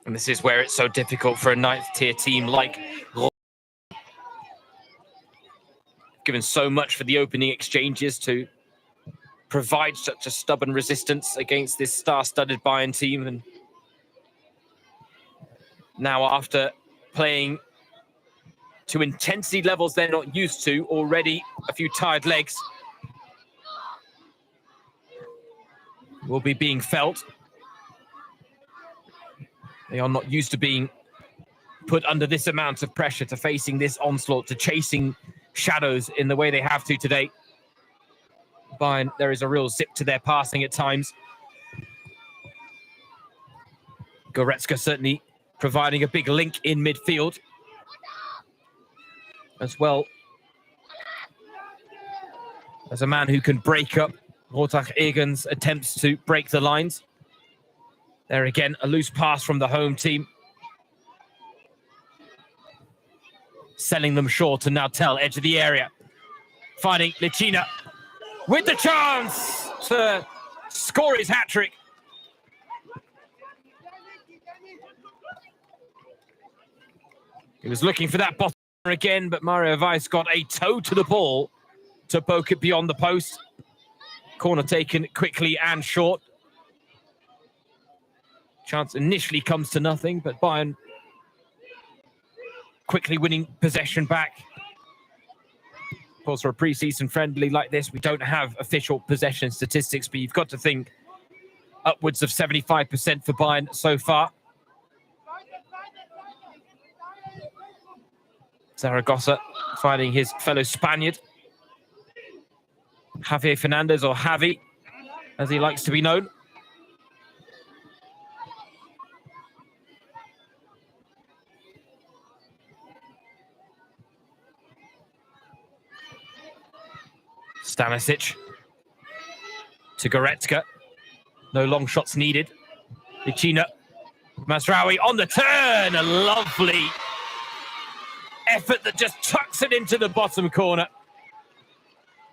And this is where it's so difficult for a ninth-tier team like Rottach. Given so much for the opening exchanges to provide such a stubborn resistance against this star-studded Bayern team. And now after playing to intensity levels they're not used to, already a few tired legs will be being felt. They are not used to being put under this amount of pressure, to facing this onslaught, to chasing shadows in the way they have to today. Bayern, there is a real zip to their passing at times. Goretzka certainly providing a big link in midfield as well as a man who can break up Rottach-Egern's attempts to break the lines. There again, a loose pass from the home team. Selling them short to Nautel, edge of the area. Finding Licina with the chance to score his hat-trick. He was looking for that bottom again, but Mario Weiss got a toe to the ball to poke it beyond the post. Corner taken quickly and short. Chance initially comes to nothing, but Bayern quickly winning possession back. Of course, for a pre-season friendly like this, we don't have official possession statistics, but you've got to think upwards of 75% for Bayern so far. Zaragoza finding his fellow Spaniard, Javier Fernandez, or Javi, as he likes to be known. Stanisic to Goretzka. No long shots needed. Licina. Mazraoui on the turn. A lovely effort that just tucks it into the bottom corner.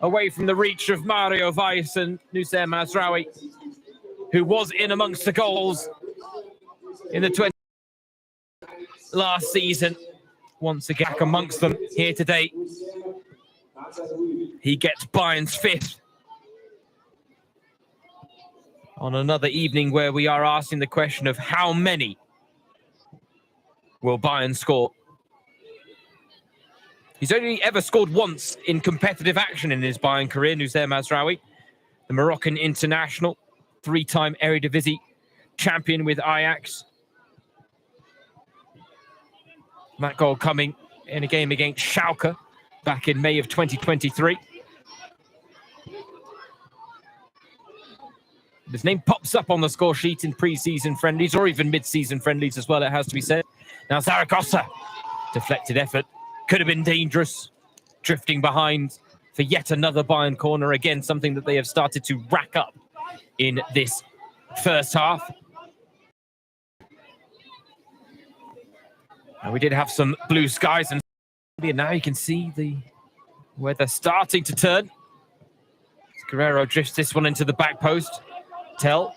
Away from the reach of Mario Weiss and Noussair Mazraoui, who was in amongst the goals in the 20 last season. Once again, back amongst them here today. He gets Bayern's fifth on another evening where we are asking the question of how many will Bayern score. He's only ever scored once in competitive action in his Bayern career, Noussair Mazraoui, the Moroccan international, three-time Eredivisie champion with Ajax. That goal coming in a game against Schalke back in May of 2023. His name pops up on the score sheet in pre-season friendlies, or even mid-season friendlies as well, it has to be said. Now Zaragoza, deflected effort, could have been dangerous, drifting behind for yet another Bayern corner. Again, something that they have started to rack up in this first half. And we did have some blue skies, and now you can see the weather starting to turn. Guerrero drifts this one into the back post. Tell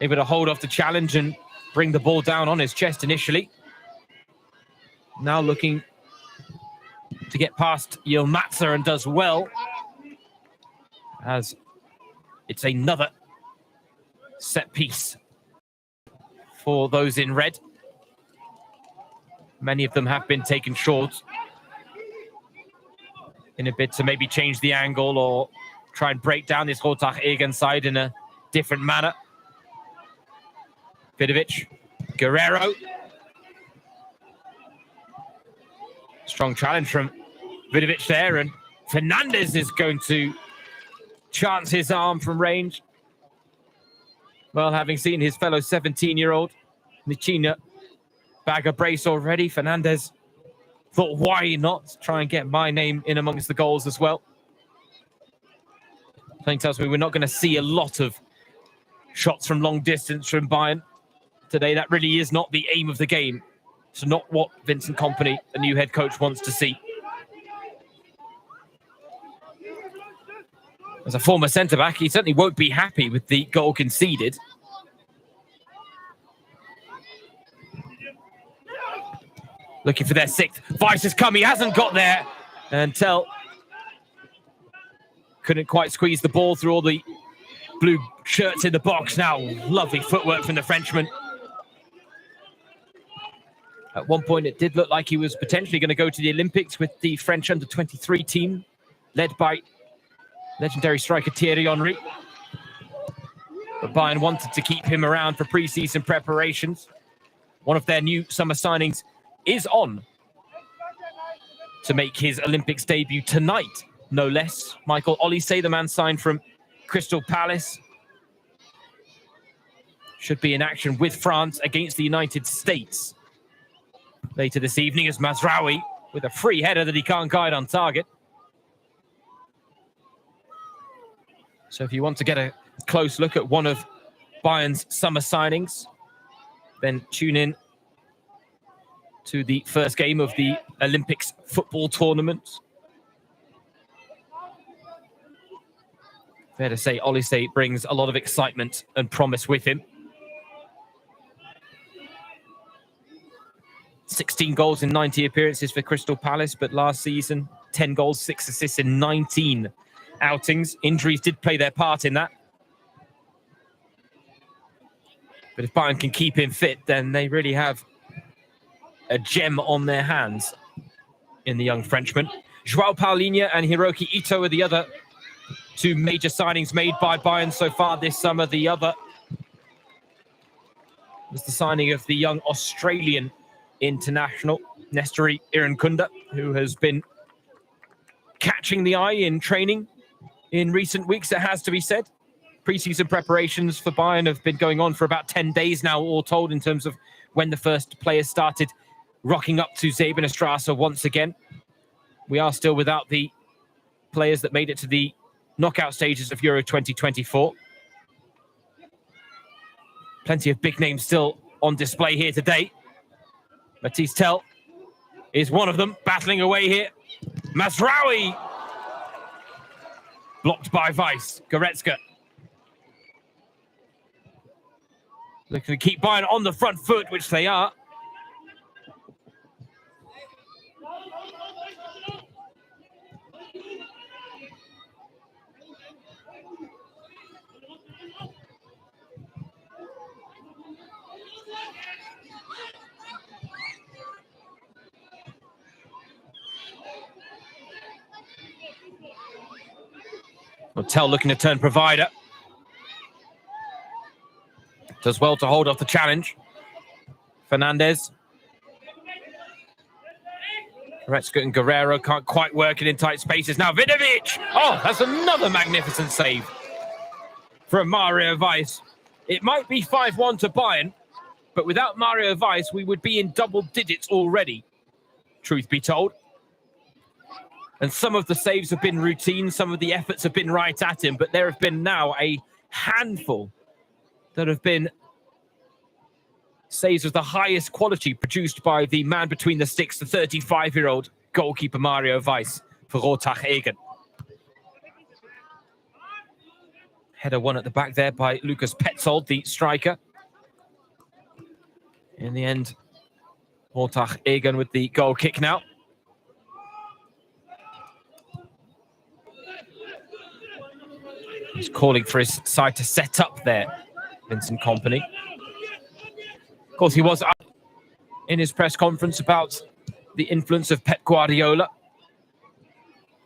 able to hold off the challenge and bring the ball down on his chest initially. Now looking to get past Yilmazza, and does well, as it's another set piece for those in red. Many of them have been taken short in a bid to maybe change the angle or try and break down this Rottach-Egern side in a different manner. Vidovic, Guerrero. Strong challenge from Vidovic there, and Fernandez is going to chance his arm from range. Well, having seen his fellow 17-year-old, Licina, bag a brace already, Fernandez thought, why not try and get my name in amongst the goals as well? I think tells me we're not going to see a lot of shots from long distance from Bayern today. That really is not the aim of the game. It's not what Vincent Kompany, the new head coach, wants to see. As a former centre-back, he certainly won't be happy with the goal conceded. looking for their sixth. Weiss has come, he hasn't got there. And Tell couldn't quite squeeze the ball through all the blue shirts in the box. Now, lovely footwork from the Frenchman. At one point, it did look like he was potentially going to go to the Olympics with the French under-23 team, led by legendary striker Thierry Henry. But Bayern wanted to keep him around for pre-season preparations. One of their new summer signings is on to make his Olympics debut tonight, no less. Michael Olise, the man signed from Crystal Palace, should be in action with France against the United States later this evening, as Mazraoui with a free header that he can't guide on target. So if you want to get a close look at one of Bayern's summer signings, then tune in to the first game of the Olympics football tournament. Fair to say, Olise brings a lot of excitement and promise with him. 16 goals in 90 appearances for Crystal Palace, but last season, 10 goals, 6 assists in 19 outings. Injuries did play their part in that. But if Bayern can keep him fit, then they really have a gem on their hands in the young Frenchman. João Paulinho and Hiroki Ito are the other two major signings made by Bayern so far this summer. The other was the signing of the young Australian international, Nestori Irankunda, who has been catching the eye in training in recent weeks, it has to be said. Pre-season preparations for Bayern have been going on for about 10 days now, all told, in terms of when the first players started rocking up to Zeebener Strasse once again. We are still without the players that made it to the knockout stages of Euro 2024. Plenty of big names still on display here today. Mathys Tel is one of them, battling away here. Mazraoui blocked by Weiss. Goretzka looking to keep Bayern on the front foot, which they are. Tell looking to turn provider. Does well to hold off the challenge. Fernandez. Goretzka and Guerrero can't quite work it in tight spaces. Now Vidovic! Oh, that's another magnificent save from Mario Weiss. It might be 5-1 to Bayern, but without Mario Weiss, we would be in double digits already, truth be told. And some of the saves have been routine, some of the efforts have been right at him, but there have been now a handful that have been saves of the highest quality produced by the man between the sticks, the 35-year-old goalkeeper Mario Weiss for Rottach-Egern. Header one at the back there by Lukas Petzold, the striker. In the end, Rottach-Egern with the goal kick now. He's calling for his side to set up there, Vincent Kompany. Of course, he was up in his press conference about the influence of Pep Guardiola.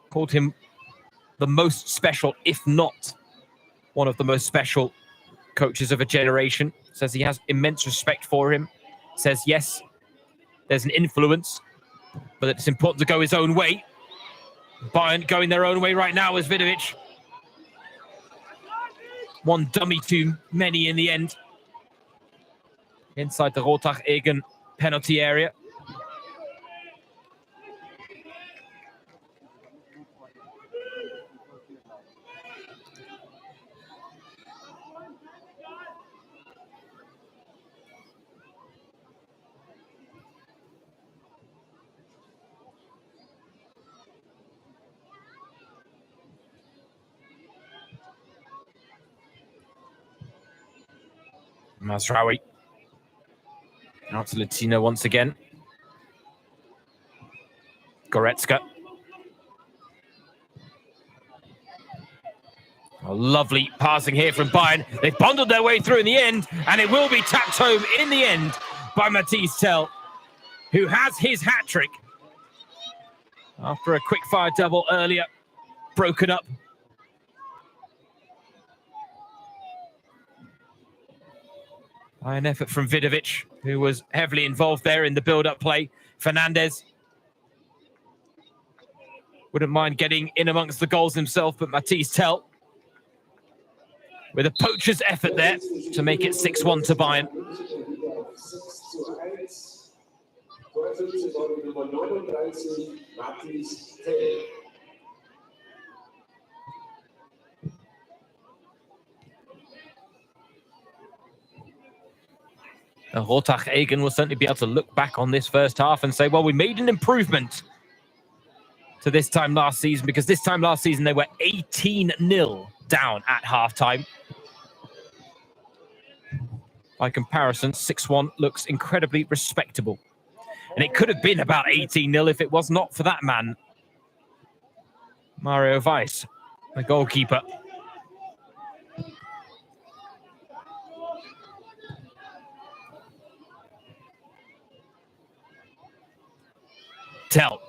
Called him the most special, if not one of the most special coaches of a generation. Says he has immense respect for him. Says, yes, there's an influence, but it's important to go his own way. Bayern going their own way right now as Vidovic. One dummy too many in the end. Inside the Rottach-Egern penalty area. Mazraoui. Out to Latino once again. Goretzka. A lovely passing here from Bayern. They've bundled their way through in the end, and it will be tapped home in the end by Mathys Tel, who has his hat-trick after a quick-fire double earlier, broken up. By an effort from Vidovic, who was heavily involved there in the build-up play. Fernandez wouldn't mind getting in amongst the goals himself, but Mathys Tel with a poacher's effort there to make it 6-1 to Bayern. Rottach-Egern will certainly be able to look back on this first half and say, well, we made an improvement to this time last season, because this time last season they were 18-0 down at halftime. By comparison, 6-1 looks incredibly respectable. And it could have been about 18-0 if it was not for that man, Mario Weiss, the goalkeeper. Tel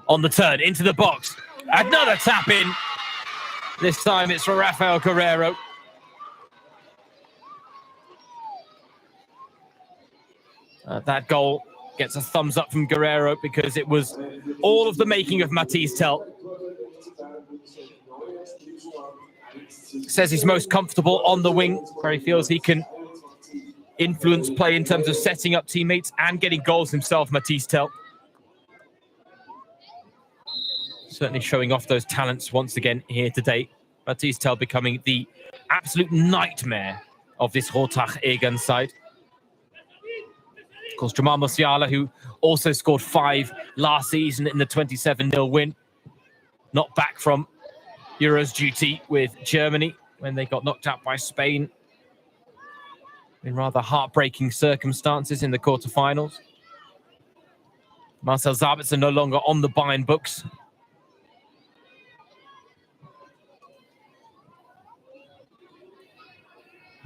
on the turn into the box. Another tap in. This time it's for Rafael Guerreiro. That goal gets a thumbs up from Guerreiro because it was all of the making of Mathys Tel. Says he's most comfortable on the wing, where he feels he can influence play in terms of setting up teammates and getting goals himself, Mathys Tel. Certainly showing off those talents once again here today. Mathys Tel becoming the absolute nightmare of this Rottach-Egern side. Of course, Jamal Musiala, who also scored 5 last season in the 27-0 win. Not back from Euros duty with Germany when they got knocked out by Spain in rather heartbreaking circumstances in the quarterfinals. Marcel Sabitzer no longer on the Bayern books.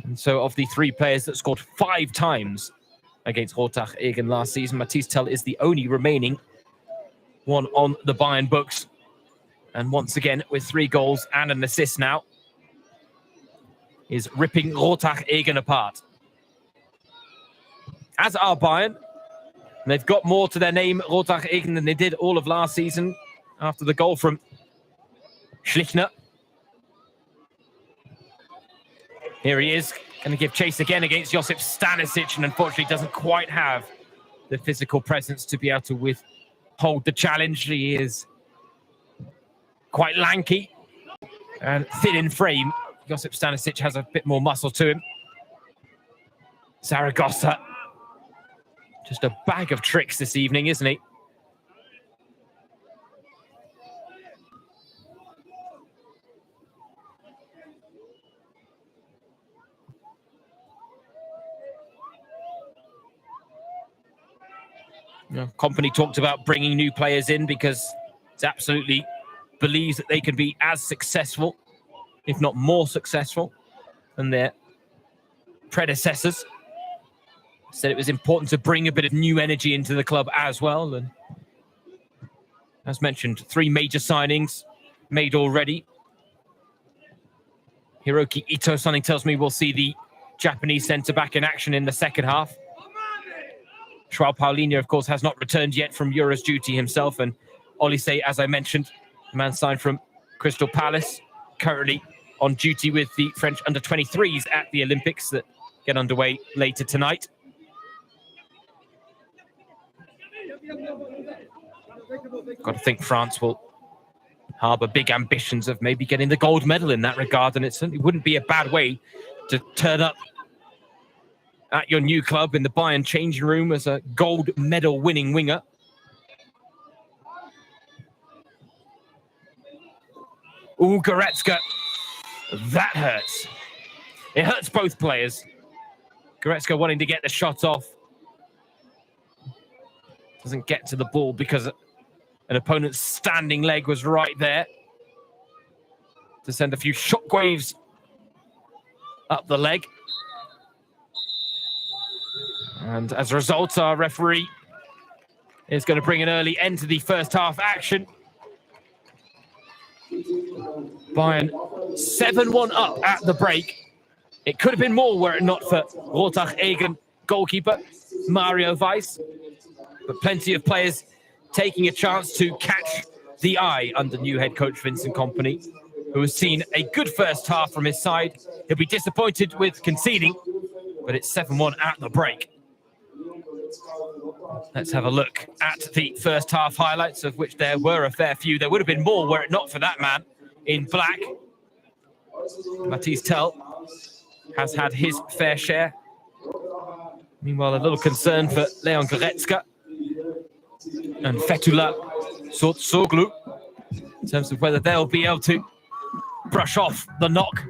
And so of the 3 players that scored 5 times against Rottach-Egern last season, Mathys Tel is the only remaining one on the Bayern books. And once again, with 3 goals and an assist now, is ripping Rottach-Egern apart. As are Bayern. They've got more to their name, Rottach-Egern, than they did all of last season after the goal from Schlichner. Here he is, going to give chase again against Josip Stanisic, and unfortunately doesn't quite have the physical presence to be able to withhold the challenge. He is quite lanky and thin in frame. Josip Stanisic has a bit more muscle to him. Zaragoza, just a bag of tricks this evening, isn't he? You know, Company talked about bringing new players in because it absolutely believes that they can be as successful, if not more successful, than their predecessors. Said it was important to bring a bit of new energy into the club as well. And as mentioned, 3 major signings made already. Hiroki Ito, something tells me we'll see the Japanese centre-back in action in the second half. Joao Paulinho, of course, has not returned yet from Euros duty himself. And Olise, as I mentioned, the man signed from Crystal Palace, currently on duty with the French under-23s at the Olympics that get underway later tonight. Got to think France will harbour big ambitions of maybe getting the gold medal in that regard, and it certainly wouldn't be a bad way to turn up at your new club in the Bayern changing room as a gold medal winning winger. Ooh, Goretzka. That hurts. It hurts both players. Goretzka wanting to get the shot off. Doesn't get to the ball because An opponent's standing leg was right there to send a few shockwaves up the leg. And as a result, our referee is going to bring an early end to the first half action. Bayern 7-1 up at the break. It could have been more were it not for Rottach-Egern goalkeeper Mario Weiss. But plenty of players taking a chance to catch the eye under new head coach Vincent Kompany, who has seen a good first half from his side. He'll be disappointed with conceding, but it's 7-1 at the break. Let's have a look at the first half highlights, of which there were a fair few. There would have been more were it not for that man in black. Matthijs Tel has had his fair share. Meanwhile, a little concern for Leon Goretzka and Fethullah Gulen in terms of whether they'll be able to brush off the knock.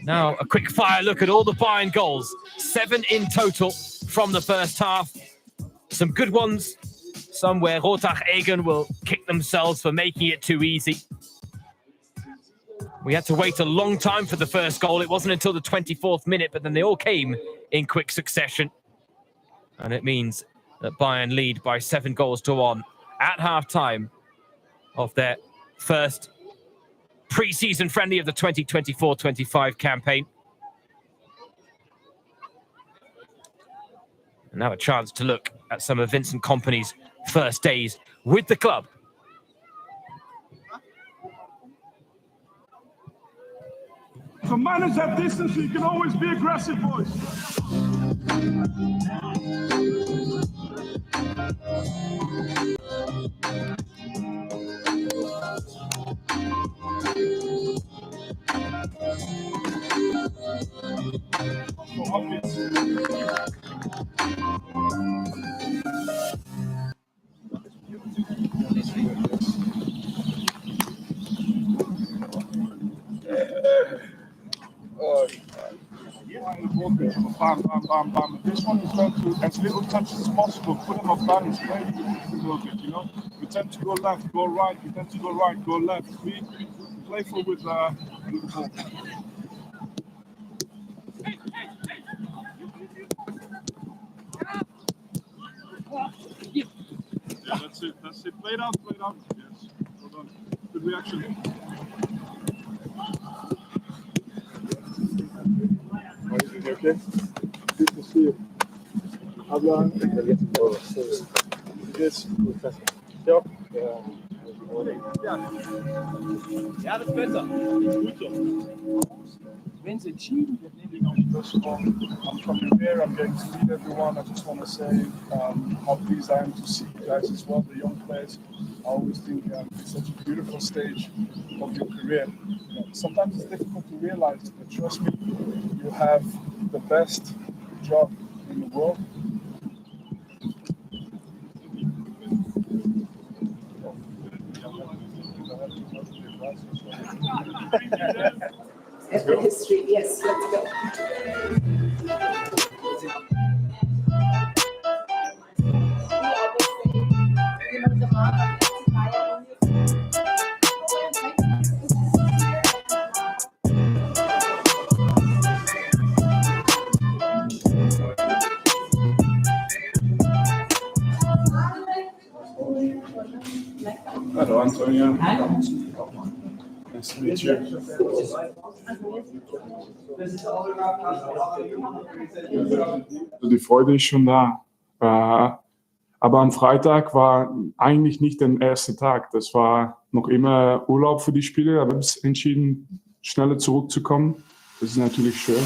Now, a quick fire look at all the Bayern goals. 7 in total from the first half. Some good ones, some where Rottach-Egern will kick themselves for making it too easy. We had to wait a long time for the first goal. It wasn't until the 24th minute, but then they all came in quick succession. And it means that Bayern lead by 7-1 at half-time of their first pre-season friendly of the 2024-25 campaign. And now a chance to look at some of Vincent Kompany's first days with the club. To manage that distance, you can always be aggressive, boys. Bam, bam, bam, bam. This one is going to, as little touches as possible, put them off balance, play a little bit, you know. We tend to go left, go right, we tend to go right, go left. Be playful with the ball. Yeah, that's it. Play it out. Yes. Well done. Good reaction. Okay. Good to see you. Habla. Yes. Ja. Ja, das ist besser. Gut so. Wenn es entschieden wird, nehme ich noch das Wort. I'm coming here, I'm going to lead everyone. I just want to say how pleased I am to see you guys as well, the young players. I always think it's such a beautiful stage of your career. You know, sometimes it's difficult to realize, but trust me, you have the best job in the world. History, yes, let's go. Hello, Antonio. Nice to meet you. Die Freude ist schon da. Aber am Freitag war eigentlich nicht der erste Tag. Das war noch immer Urlaub für die Spieler, aber es entschieden, schneller zurückzukommen. Das ist natürlich schön.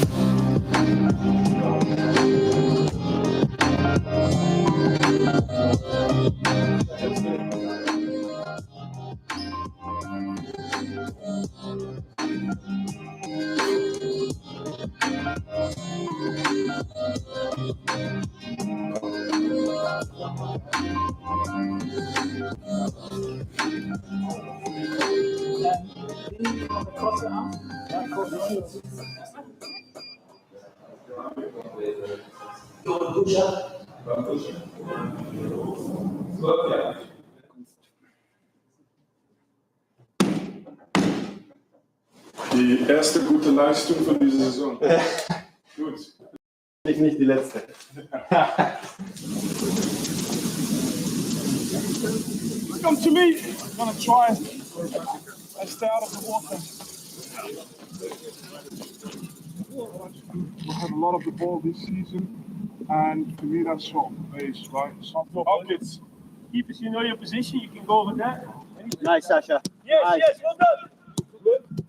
Die erste gute Leistung für diese Saison. Gut. Nicht die letzte. Come to me. I'm gonna try and stay out of the water. We've had a lot of the ball this season, and to me that's short base, right? So kids. Keepers, you know your position, you can go over there. Nice, Sasha. Yes, Nice. yes, well done.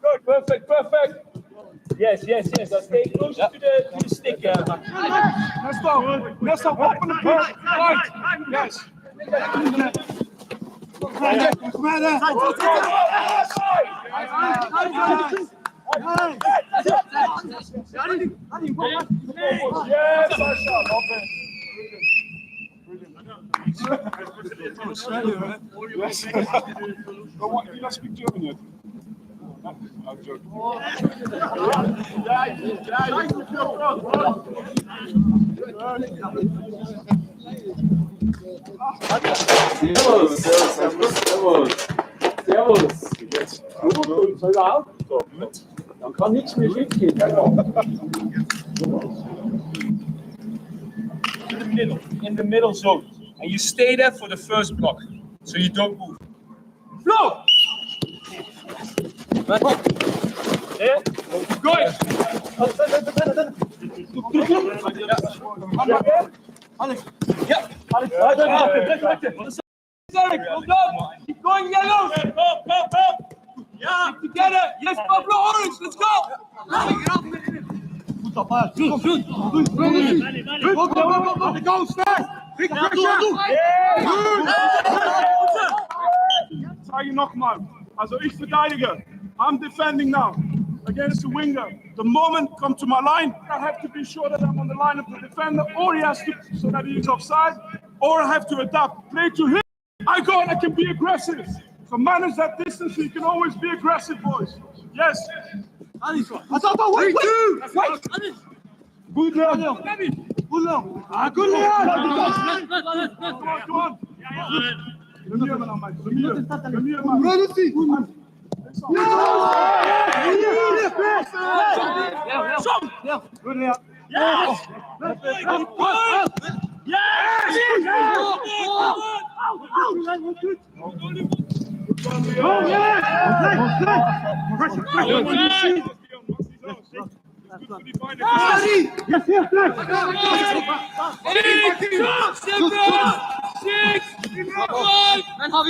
Good, perfect, perfect. Yes, yes, yes. Stay close to the stick. Let's go. Let's go. Open the pitch. Right. Yes. Yes, Sasha. Brilliant. You don't speak German yet? I'm joking. Servus. Soll er auch? Dann kann nichts mehr schief gehen. In the middle zone. And you stay there for the first block. So you don't move. Flow! Yeah? Good! Yeah. Eric, well done. Keep going yellow. Yeah. Keep together. Yes, Pablo, orange. Let's go. Go, stand. Big pressure. Sage nochmal. Also ich verteidige. I'm defending now against the winger. The moment come to my line, I have to be sure that I'm on the line of the defender, or he has to, so that he is offside, or I have to adapt. Play to him. I go and I can be aggressive. So manage that distance. You can always be aggressive, boys. Yes. Wait. Good Leon. Good Leon. Good Leon. Come on.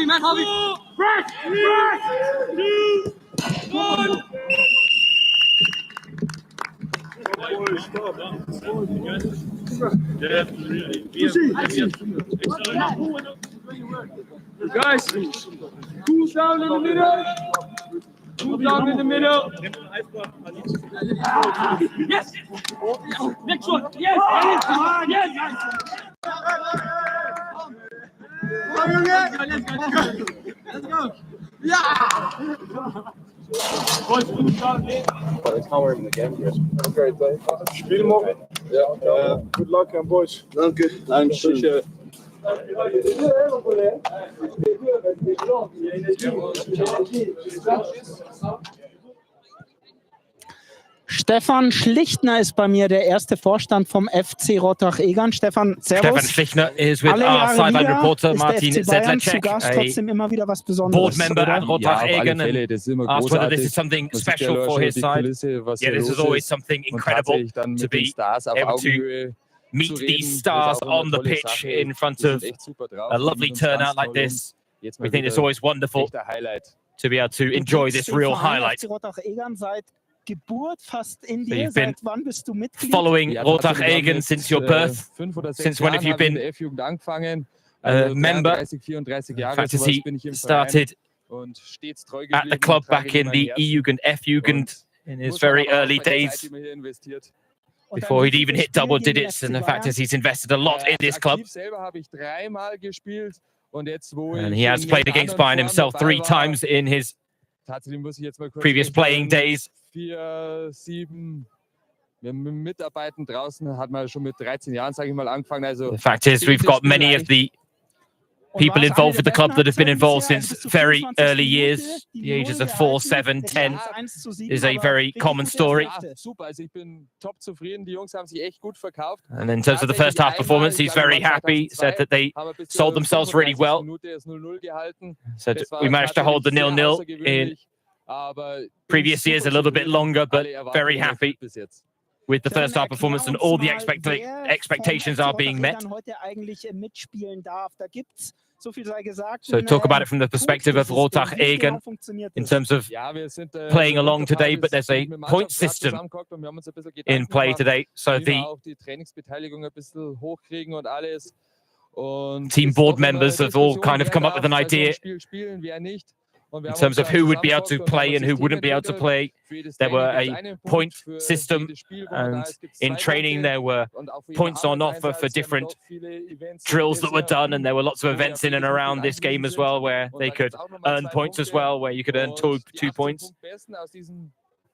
Man, Hobby. Break. Guys, cool down in the middle. Cool down in the middle. Yes. Next one. Yes. Yes. Let's go. Yeah. Spiel morgen. Good luck and boys. Danke. Dankeschön. Stefan Schlichtner ist bei mir, der erste Vorstand vom FC Rottach-Egern. Stefan, servus. Stefan Schlichtner is with Alle our Jahre sideline wieder reporter ist der Martin FC Bayern zu Sedlacek, Gast, a trotzdem immer wieder was Besonderes, board member oder? at Rottach-Egern, das and ist immer asked whether this is großartig. something Man sieht ja special schon for his die side. Kulisse, was Yeah, hier this is los always ist. something Und incredible tatsächlich dann to mit den be Stars auf able to Augenhöhe meet zu these reden, stars ist auch immer on the eine tolle pitch Sache. in front Wir of sind echt super drauf, a wir lovely fühlen uns ganz turnout like toll this. Jetzt We mal think it's wieder always wonderful echter Highlight. to be able to enjoy this real highlight. FC Rottach-Egern seit Geburt fast in So dir. you've been Seit wann bist du Mitglied? Following Ja, trotzdem, wir haben Rottach-Egern jetzt, since your birth, 5 oder 6 since when have you Jahren habe ich in been der F-Jugend angefangen. member? 33, 34 In Jahre fact, sowas he bin ich im started Verein und stets treu at the geblieben club und trage back ihn in meinem the Herzen. E-Jugend, F-Jugend in his Muss man very aber auch early bei der Zeit, days die man hier investiert. Und before dann he'd even wie viele hit double Spiele gegen den digits. FC And the fact Bayern? is he's invested a lot in this club. Aktiv selber habe ich 3-mal gespielt und jetzt, wo And ich he has in played einer against anderen Bayern Form himself 3 dabei war, times in his tatsächlich muss ich jetzt mal kurz previous playing rechnen, days. 4, 7, wir haben mit Mitarbeiten draußen, hat man schon mit 13 Jahren, sage ich mal, angefangen. Also The fact is, we've got many of the people warst involved eine with der the club besten that have been Aktionen involved bisher, since bis zur very 24. early Minute years. die The ages Null of 4, gehalten. 7, Das 10 1:7, is a aber very richtig common gute story. erste Ja, Hälfte. super. Also ich bin top zufrieden. Die Jungs haben sich echt gut verkauft. And in terms of the first half performance, he's very happy. Said that they Haben wir bis sold zur themselves really 35. well. Minute das 0-0 gehalten. Said Das war we managed to hold the tatsächlich sehr 0-0 in außergewöhnlich, aber bin previous super years, a little bit zufrieden. longer, but Alle Erwartungen very happy erfüllt bis jetzt. with the Stefan, first half erklär performance, and uns all the mal, wer expectations vom are FC being met. Rottach-Egern heute eigentlich mitspielen darf. Da gibt's, so viel sei gesagt, So talk about it from the perspective of Punktsystem. Wie es Rottach-Egern genau funktioniert in das? terms of Ja, wir sind playing along today, but there's a mit dem point Mannschaftsrat system zusammengehockt und wir haben uns ein bisschen in Gedanken play gemacht, today. So wie wir the auch die Trainingsbeteiligung ein bisschen hochkriegen und alles. Und team es board doch immer members have all Diskussionen, kind of wer come up with an darf bei so einem idea Spiel spielen, wer nicht. Und wir in haben terms uns of dann who would be able to zusammengehockt und haben play ein and who System wouldn't be able to entwickelt. play. Für jedes There Training were gibt's a einen point Punkt, für system, jedes Spiel, wo man da and ist, gibt's in 2 training Punkte. there were Und auch für jeden points on offer for Arbeitseinsatz, wir haben different doch viele Events drills that were dieses Jahr, done, and there were lots of wo wir events auf in and jedes Spiel around this game angewiesen as sind. well where Und they da gibt's could auch nochmal earn 2 points as Punkte. well, where you could earn Und die 2 18 points. Punktbesten aus diesem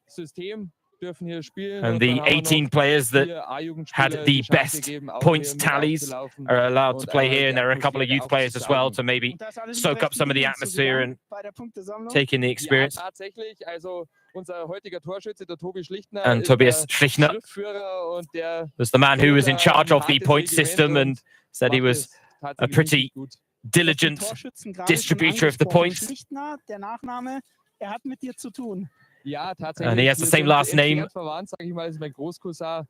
System dürfen hier spielen. And Und the dann haben wir 18 noch players that 4 had A-Jugendspieler the die Chance best gegeben, auch points hier mit tallies aufzulaufen are allowed to und play einmal here, die and there are a couple of Atmosphäre youth players as well aufzusaugen. to maybe Und das alles mit soak up rechten some of the Dingen zugegangen atmosphere and bei der Punktesammlung. take in the Ja, experience. tatsächlich. Also unser heutiger Torschütze, der Tobi Schlichtner, And ist Tobias der Schlichtner Schriftführer und der was the man who was in führt charge ein of the hartes point Regiment system and und said he macht was es a tatsächlich pretty richtig gut. Du hast den diligent Torschützen gerade schon distributor of the angesprochen. points. Schlichtner, der Nachname, er hat mit dir zu tun. Ja, tatsächlich. And he has the Wir same sind last name. entfernt verwandt, sage ich mal, das ist mein Großcousin.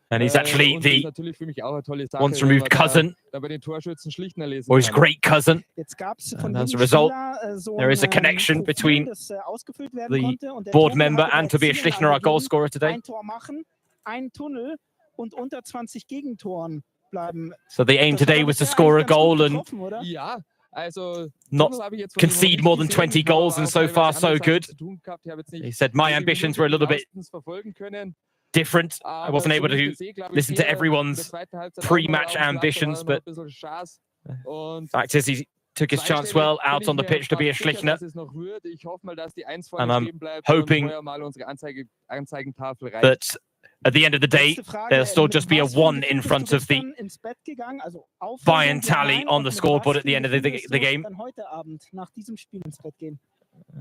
And he's actually und das ist the natürlich für mich auch eine tolle Sache, once wenn removed man cousin da bei den Torschützen Schlichtner lesen or his kann. great cousin. Jetzt gab es von And as a jedem result, Spieler so there is a ein connection Profil, between das ausgefüllt werden the konnte. Und der board Tobi member hatte and bei Tobias Zielen Schlichtner, our goal angegeben, scorer today. ein Tor machen, einen Tunnel und unter 20 Gegentoren bleiben. So the aim Das hat today er was to bisher score a eigentlich ganz gut goal and getroffen, oder? Ja, also not Tunnel habe ich jetzt von ihm noch concede nicht more than gesehen. 20 Ich habe goals, aber and auch so teilweise far so andere Sachen good. zu tun gehabt. Ich habe jetzt He nicht said my jede ambitions Minute were a little bit genauestens verfolgen können. different. I Aber wasn't able so wie ich to das sehe, glaube ich, listen to steht er in der everyone's zweiten Halbzeit auch noch pre-match auf dem Platz, da war ambitions, noch ein but bisschen Chance. Und fact is he took his chance well out on the pitch to be a Schlichtner. dass es noch rührt. Ich hoffe mal, dass die 1 And vorne I'm stehen bleibt hoping und vorher mal unsere Anzeigentafel reicht. that at the end of the day, Letzte Frage, there'll still mit just be a was für einem 1 in Gefühl front bist du of the gestern ins Bett gegangen? Also Aufregung, Bayern ja, tally nein, on und the mit scoreboard was at the für end of einem the Gefühl the wirst du game. dann heute Abend nach diesem Spiel ins Bett gehen?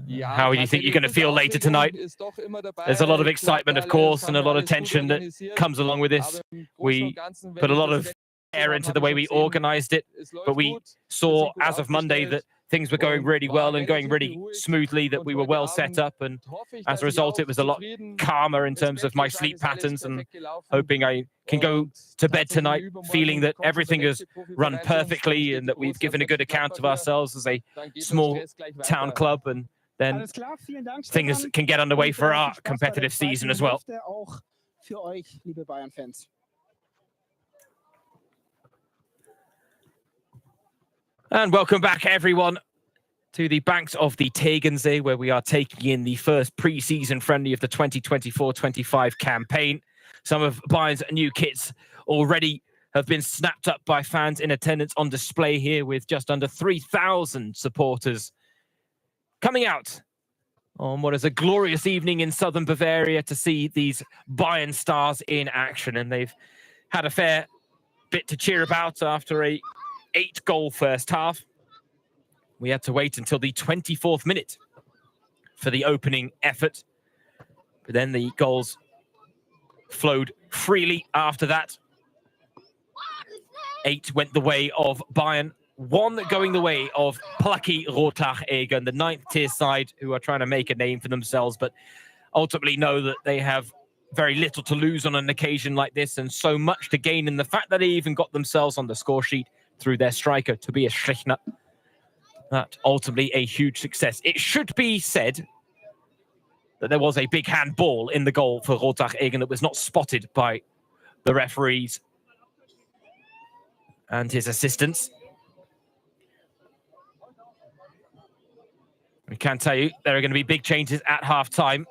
Ja, How do you think you're going to feel later tonight? ist doch immer dabei. There's a lot of Ich glaub, excitement, of alles course, haben and a wir lot of alles gut tension that organisiert. comes along with this. Aber im Großen We und Ganzen, wenn put a ich lot das of Event air habe, into habe the ich way schon we gesehen, organized it, es läuft but we gut, saw wir sind gut as of Monday that aufgestellt things were going und really war well and going relativ really beruhigt. smoothly, that Und we were heute well set Abend up, and hoffe ich, as dass a ich result, auch it was a lot zufrieden calmer in ins terms Bett of my gehe, sage, sleep ist alles patterns, and perfekt gelaufen. hoping I can go Und to bed tatsächlich tonight übermorgen feeling that kommt everything unser has letzter run Profiverein zu uns, dann perfectly steht and die that we've große given a good account of Gladbacher. ourselves as a Dann geht der small Stress gleich town weiter. club, and then Alles klar, vielen Dank, things Stefan. can get underway Und, for viel our Spaß bei der competitive zweiten season as well. Hälfte, auch für euch, liebe Bayern-Fans. And welcome back, everyone, to the banks of the Tegernsee, where we are taking in the first pre-season friendly of the 2024-25 campaign. Some of Bayern's new kits already have been snapped up by fans in attendance on display here, with just under 3,000 supporters coming out on what is a glorious evening in southern Bavaria to see these Bayern stars in action. And they've had a fair bit to cheer about after a 8-goal first half. We had to wait until the 24th minute for the opening effort. But then the goals flowed freely after that. 8 went the way of Bayern, 1 going the way of plucky Rottach-Egern, the 9th tier side, who are trying to make a name for themselves, but ultimately know that they have very little to lose on an occasion like this, and so much to gain in the fact that they even got themselves on the score sheet through their striker, Tobias Schlichtner. That ultimately a huge success. It should be said that there was a big handball in the goal for Rottach-Egern that was not spotted by the referees and his assistants. We can tell you there are going to be big changes at half-time.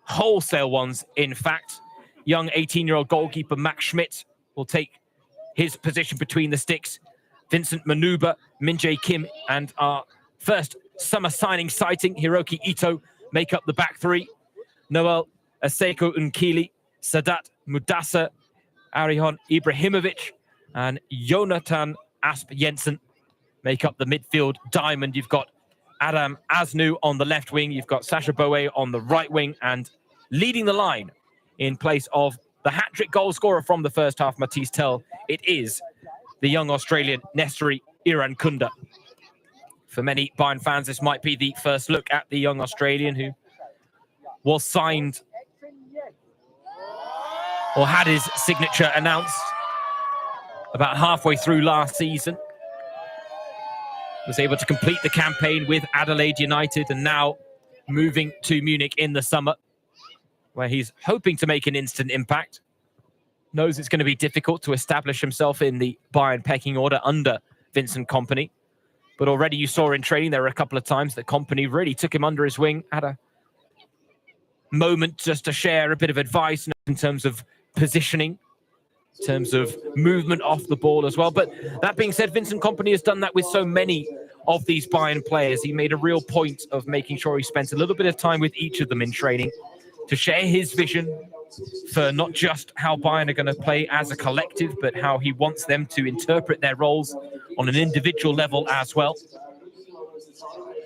Wholesale ones, in fact. Young 18-year-old goalkeeper Max Schmidt will take his position between the sticks. Vincent Manuba, Min-jae Kim, and our first summer signing sighting, Hiroki Ito, make up the back three. Noel Aseko Nkili, Sadat Mudasa, Arihon Ibrahimovic, and Jonathan Asp Jensen make up the midfield diamond. You've got Adam Asnu on the left wing. You've got Sasha Boe on the right wing, and leading the line in place of the hat-trick goal scorer from the first half, Matisse Tell, it is the young Australian Rottach-Egern Kunda. For many Bayern fans, this might be the first look at the young Australian who was signed or had his signature announced about halfway through last season. Was able to complete the campaign with Adelaide United and now moving to Munich in the summer, where he's hoping to make an instant impact. Knows it's going to be difficult to establish himself in the Bayern pecking order under Vincent Kompany. But already you saw in training there were a couple of times that Kompany really took him under his wing, had a moment just to share a bit of advice in terms of positioning, in terms of movement off the ball as well. But that being said, Vincent Kompany has done that with so many of these Bayern players. He made a real point of making sure he spent a little bit of time with each of them in training to share his vision for not just how Bayern are going to play as a collective, but how he wants them to interpret their roles on an individual level as well.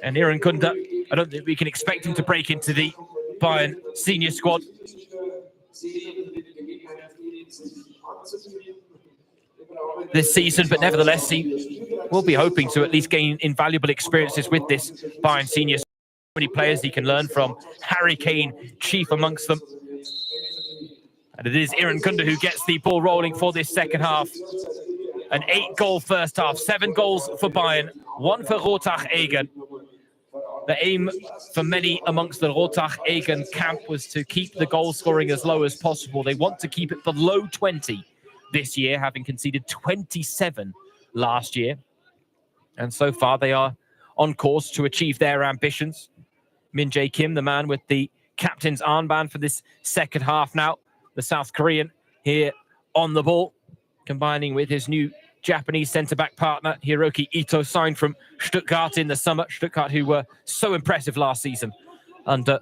And Egern Kunda, I don't think we can expect him to break into the Bayern senior squad. This season, but nevertheless, he will be hoping to at least gain invaluable experiences with this Bayern senior squad. Many players he can learn from, Harry Kane chief amongst them. And it is Egern Kunda who gets the ball rolling for this second half. An 8-goal first half, 7 goals for Bayern, 1 for Rottach-Egern. The aim for many amongst the Rottach-Egern camp was to keep the goal scoring as low as possible. They want to keep it below 20 this year, having conceded 27 last year. And so far they are on course to achieve their ambitions. Min Jae Kim, the man with the captain's armband for this second half now. The South Korean here on the ball, combining with his new Japanese centre-back partner, Hiroki Ito, signed from Stuttgart in the summer. Stuttgart, who were so impressive last season under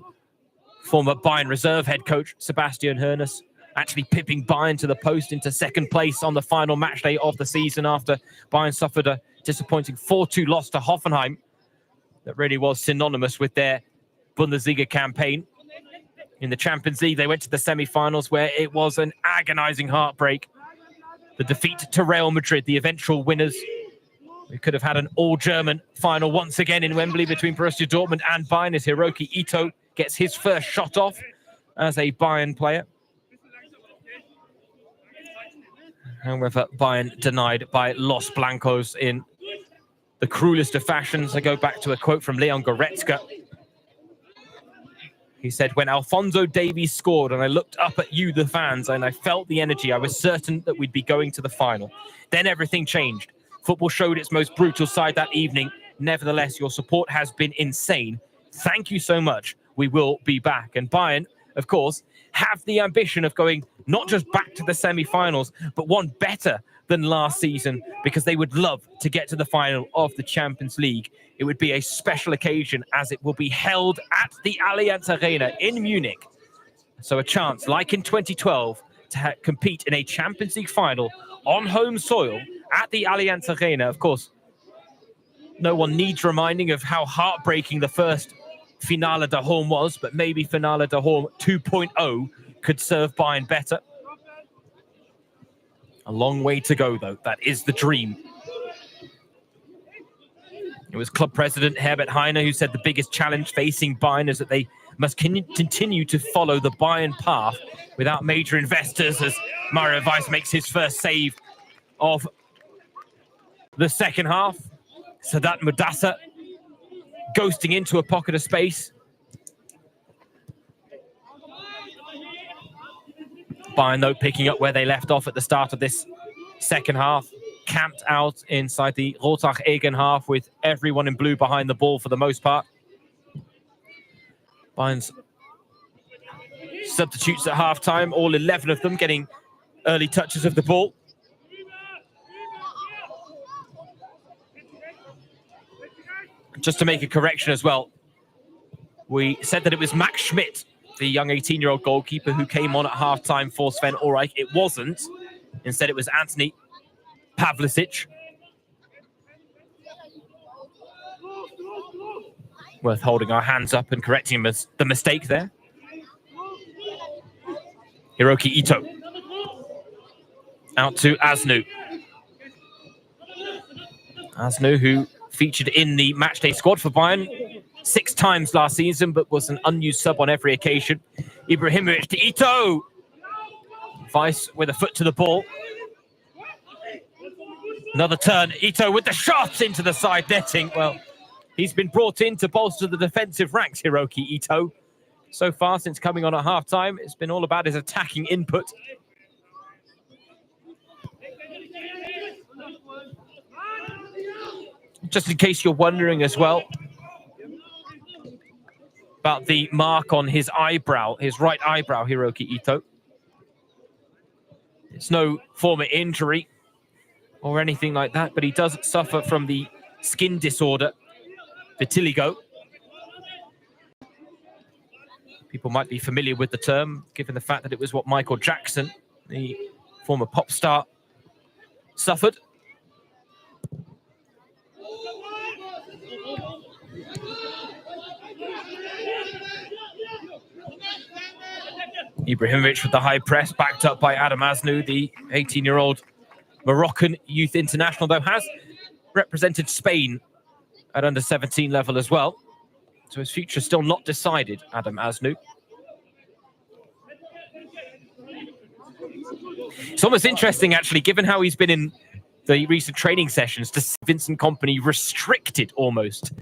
former Bayern reserve head coach Sebastian Hoeneß, actually pipping Bayern to the post into second place on the final match day of the season after Bayern suffered a disappointing 4-2 loss to Hoffenheim. That really was synonymous with their Bundesliga campaign. In the Champions League, they went to the semi-finals where it was an agonizing heartbreak. The defeat to Real Madrid, the eventual winners. We could have had an all-German final once again in Wembley between Borussia Dortmund and Bayern as Hiroki Ito gets his first shot off as a Bayern player. However, Bayern denied by Los Blancos in the cruelest of fashions. I go back to a quote from Leon Goretzka. He said, "When Alphonso Davies scored and I looked up at you, the fans, and I felt the energy, I was certain that we'd be going to the final. Then everything changed. Football showed its most brutal side that evening. Nevertheless, your support has been insane. Thank you so much. We will be back." And Bayern, of course, have the ambition of going not just back to the semi-finals, but one better than last season, because they would love to get to the final of the Champions League. It would be a special occasion as it will be held at the Allianz Arena in Munich. So a chance, like in 2012, to compete in a Champions League final on home soil at the Allianz Arena. Of course, no one needs reminding of how heartbreaking the first Finale de Home was, but maybe Finale de Home 2.0 could serve Bayern better. A long way to go, though. That is the dream. It was club president Herbert Heiner who said the biggest challenge facing Bayern is that they must continue to follow the Bayern path without major investors, as Mario Weiss makes his first save of the second half. Sadat Mudassar ghosting into a pocket of space. Bayern, though, picking up where they left off at the start of this second half. Camped out inside the Rottach-Egern half with everyone in blue behind the ball for the most part. Bayern's substitutes at half-time, all 11 of them getting early touches of the ball. Just to make a correction as well, we said that it was Max Schmidt, the young 18-year-old goalkeeper who came on at half-time for Sven Ulreich. It wasn't. Instead, it was Anthony Pavlicic. Worth holding our hands up and correcting the mistake there. Hiroki Ito. Out to Asnu. Asnu, who featured in the matchday squad for Bayern 6 times last season, but was an unused sub on every occasion. Ibrahimovic to Ito. Weiss with a foot to the ball. Another turn. Ito with the shot into the side netting. Well, he's been brought in to bolster the defensive ranks, Hiroki Ito. So far, since coming on at half-time, it's been all about his attacking input. Just in case you're wondering as well about the mark on his eyebrow, his right eyebrow, Hiroki Ito. It's no former injury or anything like that, but he does suffer from the skin disorder, vitiligo. People might be familiar with the term, given the fact that it was what Michael Jackson, the former pop star, suffered. Ibrahimovic with the high press, backed up by Adam Asnu, the 18-year-old Moroccan youth international, though has represented Spain at under-17 level as well. So his future still not decided, Adam Asnu. It's almost interesting, actually, given how he's been in the recent training sessions, to see Vincent Kompany restricted almost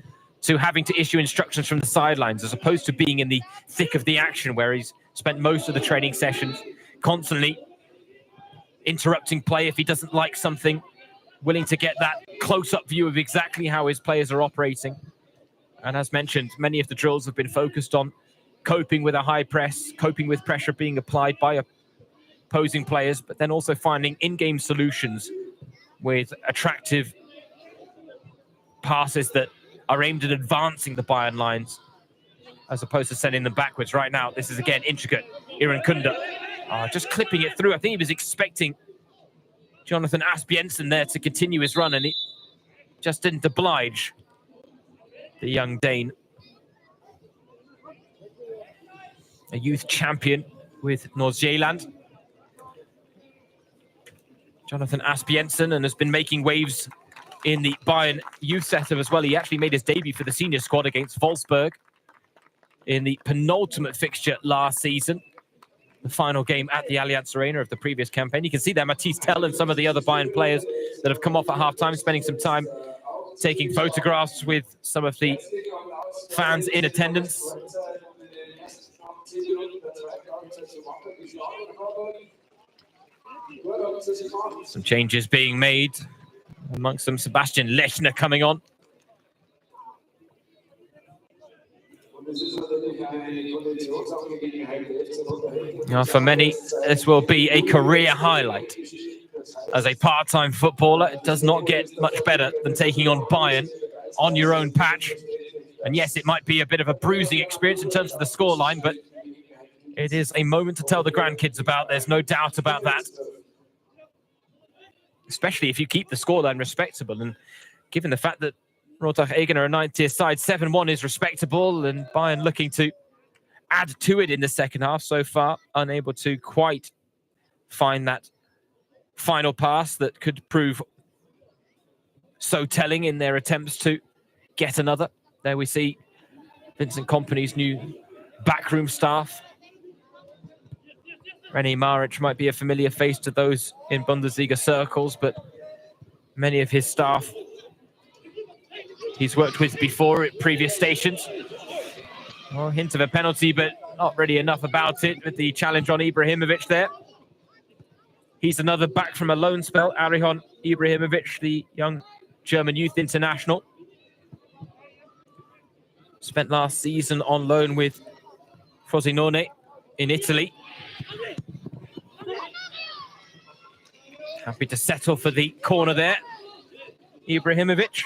to having to issue instructions from the sidelines, as opposed to being in the thick of the action, where he's spent most of the training sessions constantly interrupting play if he doesn't like something, willing to get that close-up view of exactly how his players are operating. And as mentioned, many of the drills have been focused on coping with a high press, coping with pressure being applied by opposing players, but then also finding in-game solutions with attractive passes that are aimed at advancing the Bayern lines, as opposed to sending them backwards. Right now, this is again intricate. Iran Kunda just clipping it through. I think he was expecting Jonathan Asbjørnsen there to continue his run, and he just didn't oblige the young Dane. A youth champion with North Zealand. Jonathan Asbjørnsen, and has been making waves in the Bayern youth setup as well. He actually made his debut for the senior squad against Wolfsburg in the penultimate fixture last season, the final game at the Allianz Arena of the previous campaign. You can see there Matisse Tell and some of the other Bayern players that have come off at halftime, spending some time taking photographs with some of the fans in attendance. Some changes being made. Amongst them, Sebastian Lechner coming on. Now, for many, this will be a career highlight. As a part-time footballer, it does not get much better than taking on Bayern on your own patch. And yes, it might be a bit of a bruising experience in terms of the scoreline, but it is a moment to tell the grandkids about. There's no doubt about that. Especially if you keep the scoreline respectable. And given the fact that Rottach-Egern are a 9th-tier side, 7-1 is respectable, and Bayern looking to add to it in the second half. So far, unable to quite find that final pass that could prove so telling in their attempts to get another. There we see Vincent Kompany's new backroom staff. René Maric might be a familiar face to those in Bundesliga circles, but many of his staff he's worked with before at previous stations. Well, hint of a penalty, but not really enough about it with the challenge on Ibrahimovic there. He's another back from a loan spell, Arihon Ibrahimovic, the young German youth international. Spent last season on loan with Frosinone in Italy. Happy to settle for the corner there, Ibrahimovic.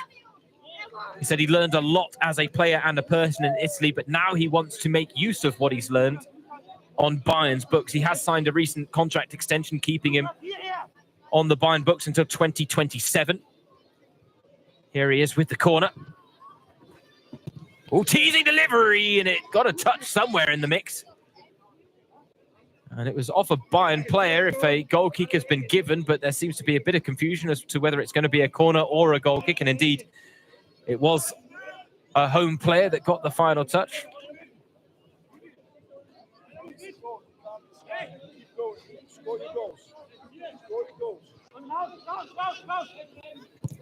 He said he learned a lot as a player and a person in Italy, but now he wants to make use of what he's learned on Bayern's books. He has signed a recent contract extension, keeping him on the Bayern books until 2027. Here he is with the corner. Oh, teasing delivery, and it got a touch somewhere in the mix. And it was off a Bayern player if a goal kick has been given, but there seems to be a bit of confusion as to whether it's going to be a corner or a goal kick. And indeed, it was a home player that got the final touch.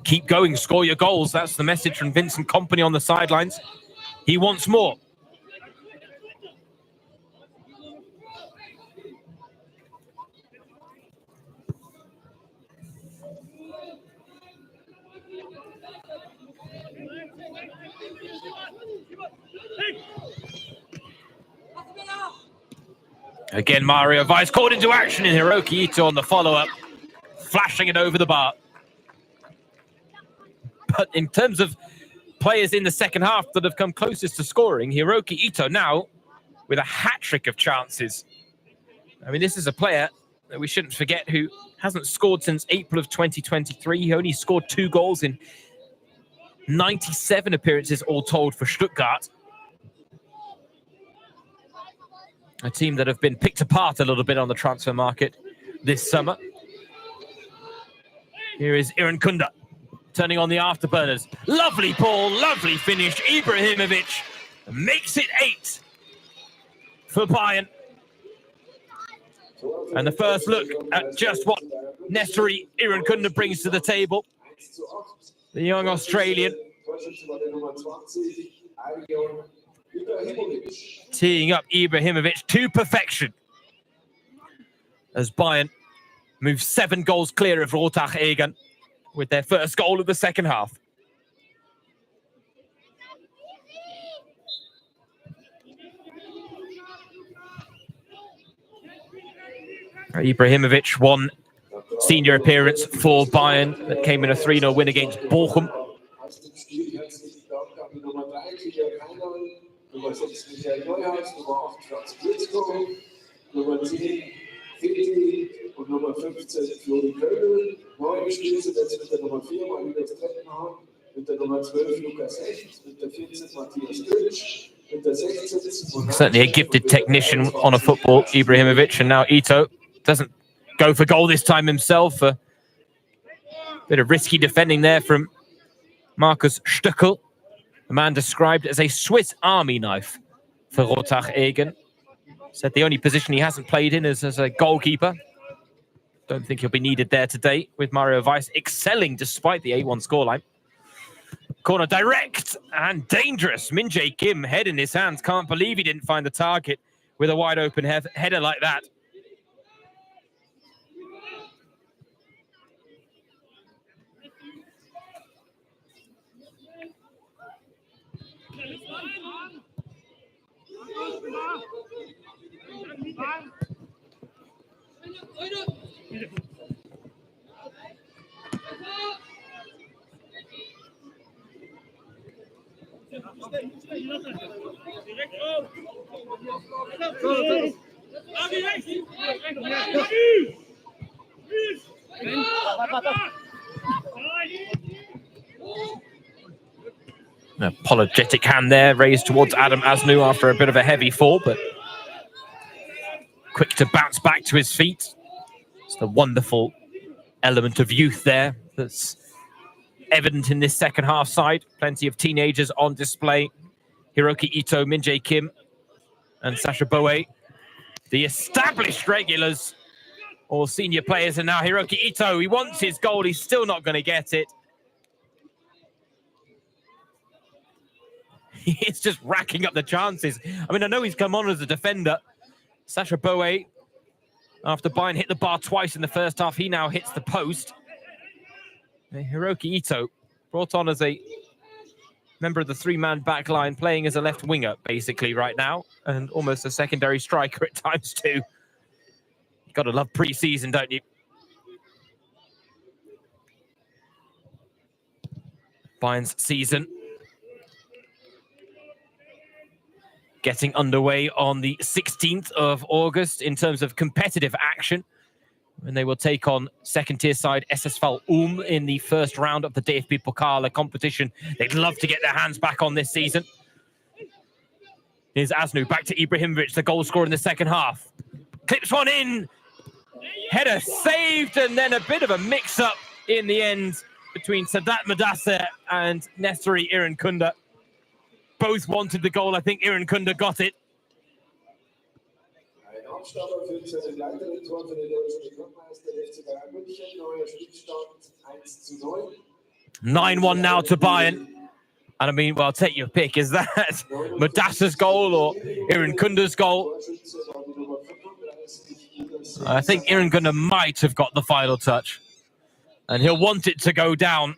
Keep going, score your goals. That's the message from Vincent Kompany on the sidelines. He wants more. Again, Mario Weiss called into action, and Hiroki Ito on the follow-up, flashing it over the bar. But in terms of players in the second half that have come closest to scoring, Hiroki Ito now with a hat-trick of chances. I mean, this is a player that we shouldn't forget who hasn't scored since April of 2023. He only scored 2 goals in 97 appearances all told for Stuttgart. A team that have been picked apart a little bit on the transfer market this summer. Here is Iran Kunda turning on the afterburners. Lovely ball, lovely finish. Ibrahimovic makes it 8 for Bayern. And the first look at just what Nestori Iran Kunda brings to the table. The young Australian. Teeing up Ibrahimovic to perfection as Bayern move 7 goals clear of Rottach-Egern with their first goal of the second half. Ibrahimovic won senior appearance for Bayern that came in a 3-0 win against Bochum. Nummer 6 Michael Neuhaus, Nummer 8 Franz Blitzko, Nummer 10 Fitti und Nummer 15 Flori Köbel. Neu gespielt sind jetzt mit der Nummer 4 Matthias Trettenhahn, mit der Nummer 12 Lukas Hecht, mit der 14 Matthias Götsch, mit der 16 certainly a gifted technician on a football, Ibrahimovic, and now Ito doesn't go for goal this time himself. A bit of risky defending there from Markus Stöckel. A man described as a Swiss Army knife for Rottach-Egern. Said the only position he hasn't played in is as a goalkeeper. Don't think he'll be needed there today, with Mario Weiss excelling despite the A1 scoreline. Corner direct and dangerous. Min Jae Kim, head in his hands. Can't believe he didn't find the target with a wide open header like that. An apologetic hand there raised towards Adam Asnu after a bit of a heavy fall, but quick to bounce back to his feet. It's the wonderful element of youth there that's evident in this second half side. Plenty of teenagers on display. Hiroki Ito, Min Jae Kim, and Sasha Boe. The established regulars, all senior players, and now Hiroki Ito. He wants his goal. He's still not going to get it. He's just racking up the chances. I mean, I know he's come on as a defender. Sasha Boe, after Bayern hit the bar twice in the first half, he now hits the post. Hiroki Ito, brought on as a member of the 3-man back line, playing as a left winger, basically, right now, and almost a secondary striker at times, too. You've got to love pre-season, don't you? Bayern's season getting underway on the 16th of August in terms of competitive action, when they will take on second-tier side SSV Ulm in the first round of the DFB Pokal competition. They'd love to get their hands back on this season. Here's Asnu back to Ibrahimovic, the goal scorer in the second half. Clips one in. Header saved, and then a bit of a mix-up in the end between Sadat Madasseh and Nestori Irankunda. Both wanted the goal. I think Irankunda got it. Ein Abstauber für sein weiteres Tor für den deutschen Rekordmeister FC Bayern München. Neuer Spielstand 1:9. 9-1 now to Bayern. And I mean, well, take your pick. Is that Madasseh's goal or Irankunda's goal? I think Irankunda might have got the final touch. And he'll want it to go down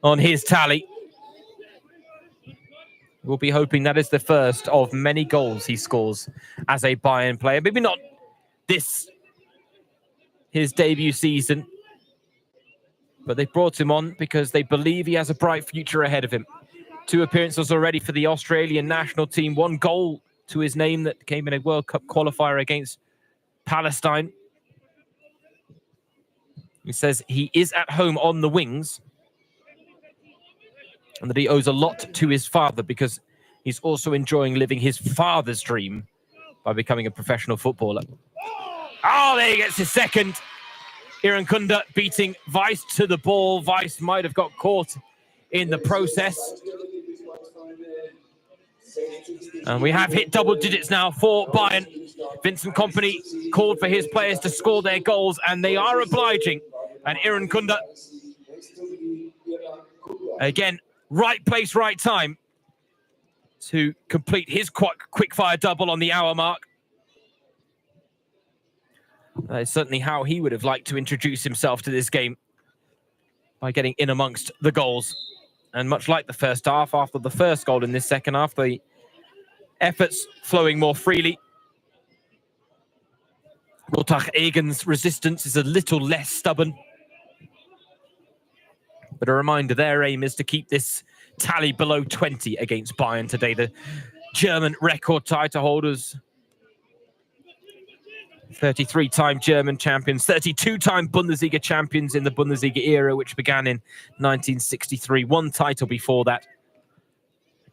on his tally. We'll be hoping that is the first of many goals he scores as a Bayern player. Maybe not this, his debut season. But they brought him on because they believe he has a bright future ahead of him. 2 appearances already for the Australian national team. 1 goal to his name that came in a World Cup qualifier against Palestine. He says he is at home on the wings and that he owes a lot to his father because he's also enjoying living his father's dream by becoming a professional footballer. Oh, there he gets his second. Irankunda beating Weiss to the ball. Weiss might have got caught in the process. And we have hit double digits now for Bayern. Vincent Kompany called for his players to score their goals, and they are obliging. And Irankunda, again, right place, right time to complete his quick-fire double on the hour mark. That is certainly how he would have liked to introduce himself to this game, by getting in amongst the goals. And much like the first half, after the first goal in this second half, the efforts flowing more freely. Rottach-Egern's resistance is a little less stubborn. But a reminder, their aim is to keep this tally below 20 against Bayern today. The German record title holders, 33-time German champions, 32-time Bundesliga champions in the Bundesliga era, which began in 1963. 1 title before that.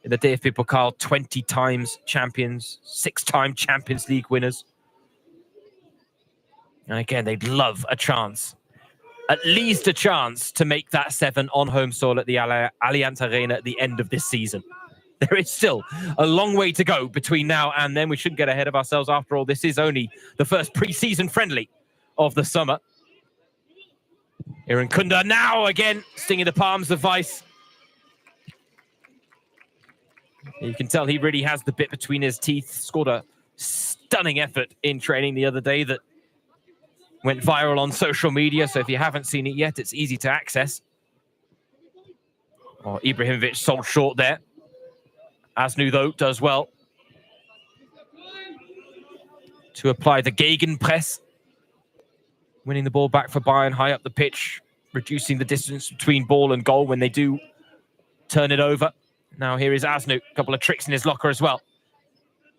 In the DFB Pokal, 20 times champions, 6-time Champions League winners. And again, they'd love a chance, at least a chance, to make that 7 on home soil at the Allianz Arena at the end of this season. There is still a long way to go between now and then. We shouldn't get ahead of ourselves. After all, this is only the first pre-season friendly of the summer. Irankunda now again stinging the palms of Weiss. You can tell he really has the bit between his teeth. Scored a stunning effort in training the other day that went viral on social media. So if you haven't seen it yet, it's easy to access. Oh, Ibrahimovic sold short there. Asnu, though, does well to apply the Gegenpress. Winning the ball back for Bayern high up the pitch, reducing the distance between ball and goal when they do turn it over. Now here is Asnu, a couple of tricks in his locker as well.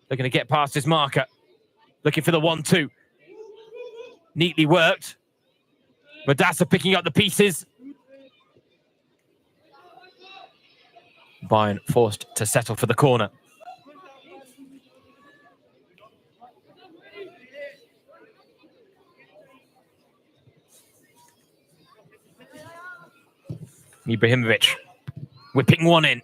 They're going to get past his marker. Looking for the 1-2. Neatly worked. Madasseh picking up the pieces. Bayern forced to settle for the corner. Ibrahimovic whipping one in.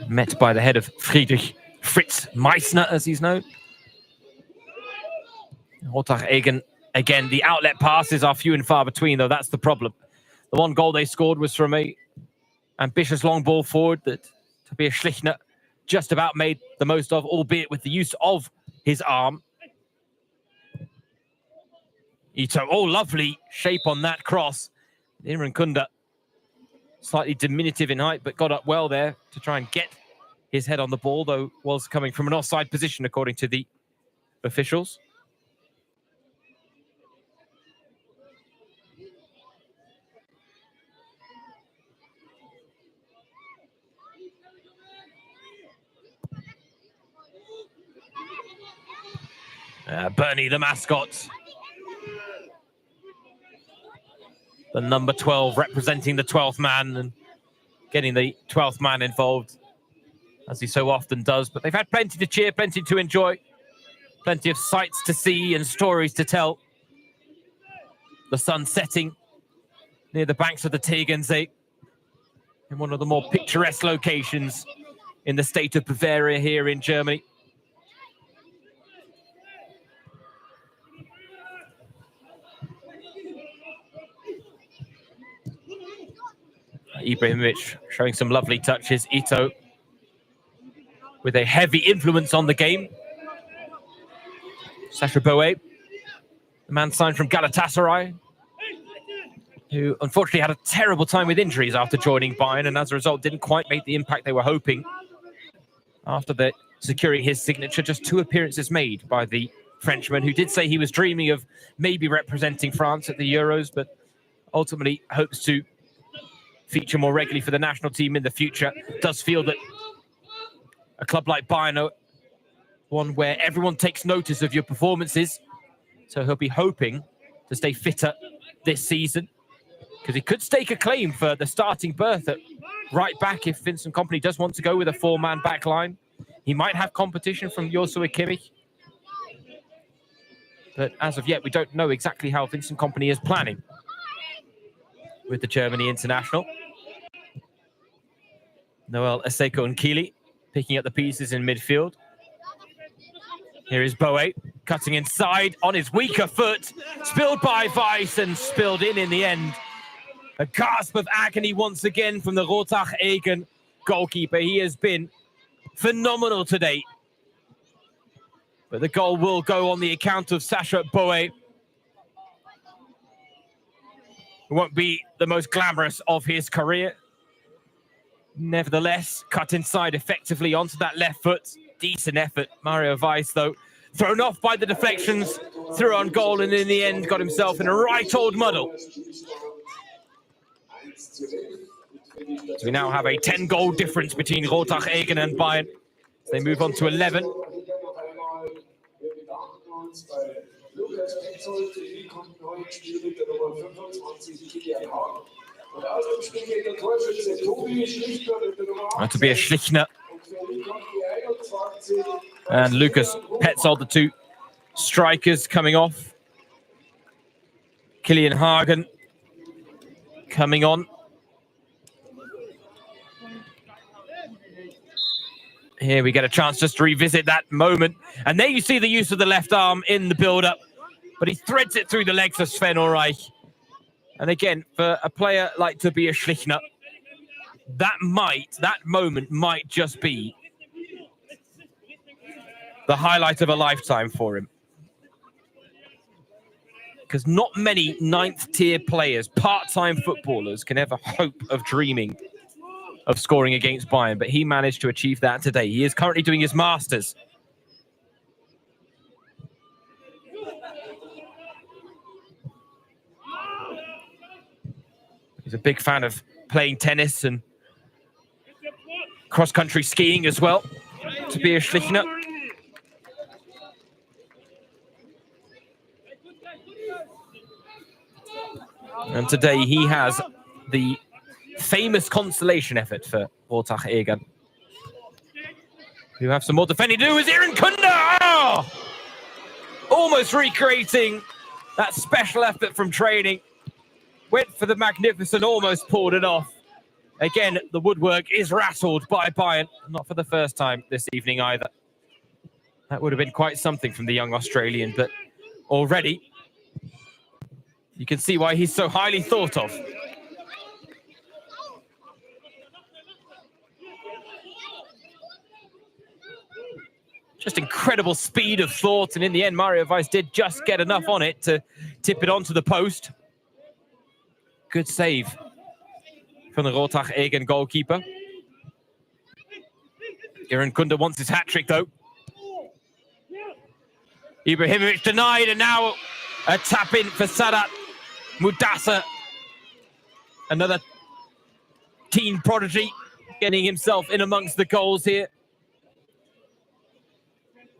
Met by the head of Friedrich Fritz Meissner, as he's known. Rottach-Egern, again, the outlet passes are few and far between, though. That's the problem. The 1 goal they scored was from a ambitious long ball forward that Tobias Schlichner just about made the most of, albeit with the use of his arm. Ito, oh, lovely shape on that cross. Irankunda, slightly diminutive in height, but got up well there to try and get his head on the ball, though was coming from an offside position, according to the officials. Bernie, the mascot. the number 12 representing the 12th man and getting the 12th man involved, as he so often does. But they've had plenty to cheer, plenty to enjoy, plenty of sights to see and stories to tell. The sun setting near the banks of the Tegernsee, in one of the more picturesque locations in the state of Bavaria here in Germany. Ibrahimovic showing some lovely touches. Ito with a heavy influence on the game. Sasha Boe, the man signed from Galatasaray, who unfortunately had a terrible time with injuries after joining Bayern, and as a result didn't quite make the impact they were hoping. After securing his signature, just 2 appearances made by the Frenchman, who did say he was dreaming of maybe representing France at the Euros, but ultimately hopes to feature more regularly for the national team in the future. Does feel that a club like Bayern, one where everyone takes notice of your performances, so he'll be hoping to stay fitter this season, because he could stake a claim for the starting berth at right back if Vincent Kompany does want to go with a 4-man back line. He might have competition from Joshua Kimmich, but as of yet we don't know exactly how Vincent Kompany is planning with the Germany international. Noel Aseko and Keeley picking up the pieces in midfield. Here is Boe cutting inside on his weaker foot, spilled by Weiss and spilled in the end. A gasp of agony once again from the Rottach-Egern goalkeeper. He has been phenomenal today. But the goal will go on the account of Sasha Boe. It won't be the most glamorous of his career. Nevertheless, cut inside effectively onto that left foot. Decent effort. Mario Weiss, though, thrown off by the deflections, threw on goal, and in the end got himself in a right old muddle. So we now have a 10-goal difference between Rottach-Egern and Bayern. They move on to 11. Tobias Schlichner and Lucas Petzold, the 2 strikers coming off. Killian Hagen coming on. Here we get a chance just to revisit that moment. And there you see the use of the left arm in the build-up. But he threads it through the legs of Sven Ulreich. And again, for a player like Tobias Schlichner, that moment might just be the highlight of a lifetime for him. Because not many 9th-tier players, part-time footballers, can ever hope of dreaming of scoring against Bayern, but he managed to achieve that today. He is currently doing his Masters. He's a big fan of playing tennis and cross-country skiing as well, Tobias Schlichner. And today he has the famous consolation effort for Rottach-Egern, who have some more defending to do. Is Aaron Kunda! Oh! Almost recreating that special effort from training. Went for the magnificent, almost pulled it off. Again, the woodwork is rattled by Bayern. Not for the first time this evening either. That would have been quite something from the young Australian, but already you can see why he's so highly thought of. Just incredible speed of thought, and in the end, Mario Weiss did just get enough on it to tip it onto the post. Good save from the Rottach-Egern goalkeeper. Aaron Kunda wants his hat-trick, though. Ibrahimovic denied, and now a tap-in for Sadat Mudassar. Another teen prodigy getting himself in amongst the goals here.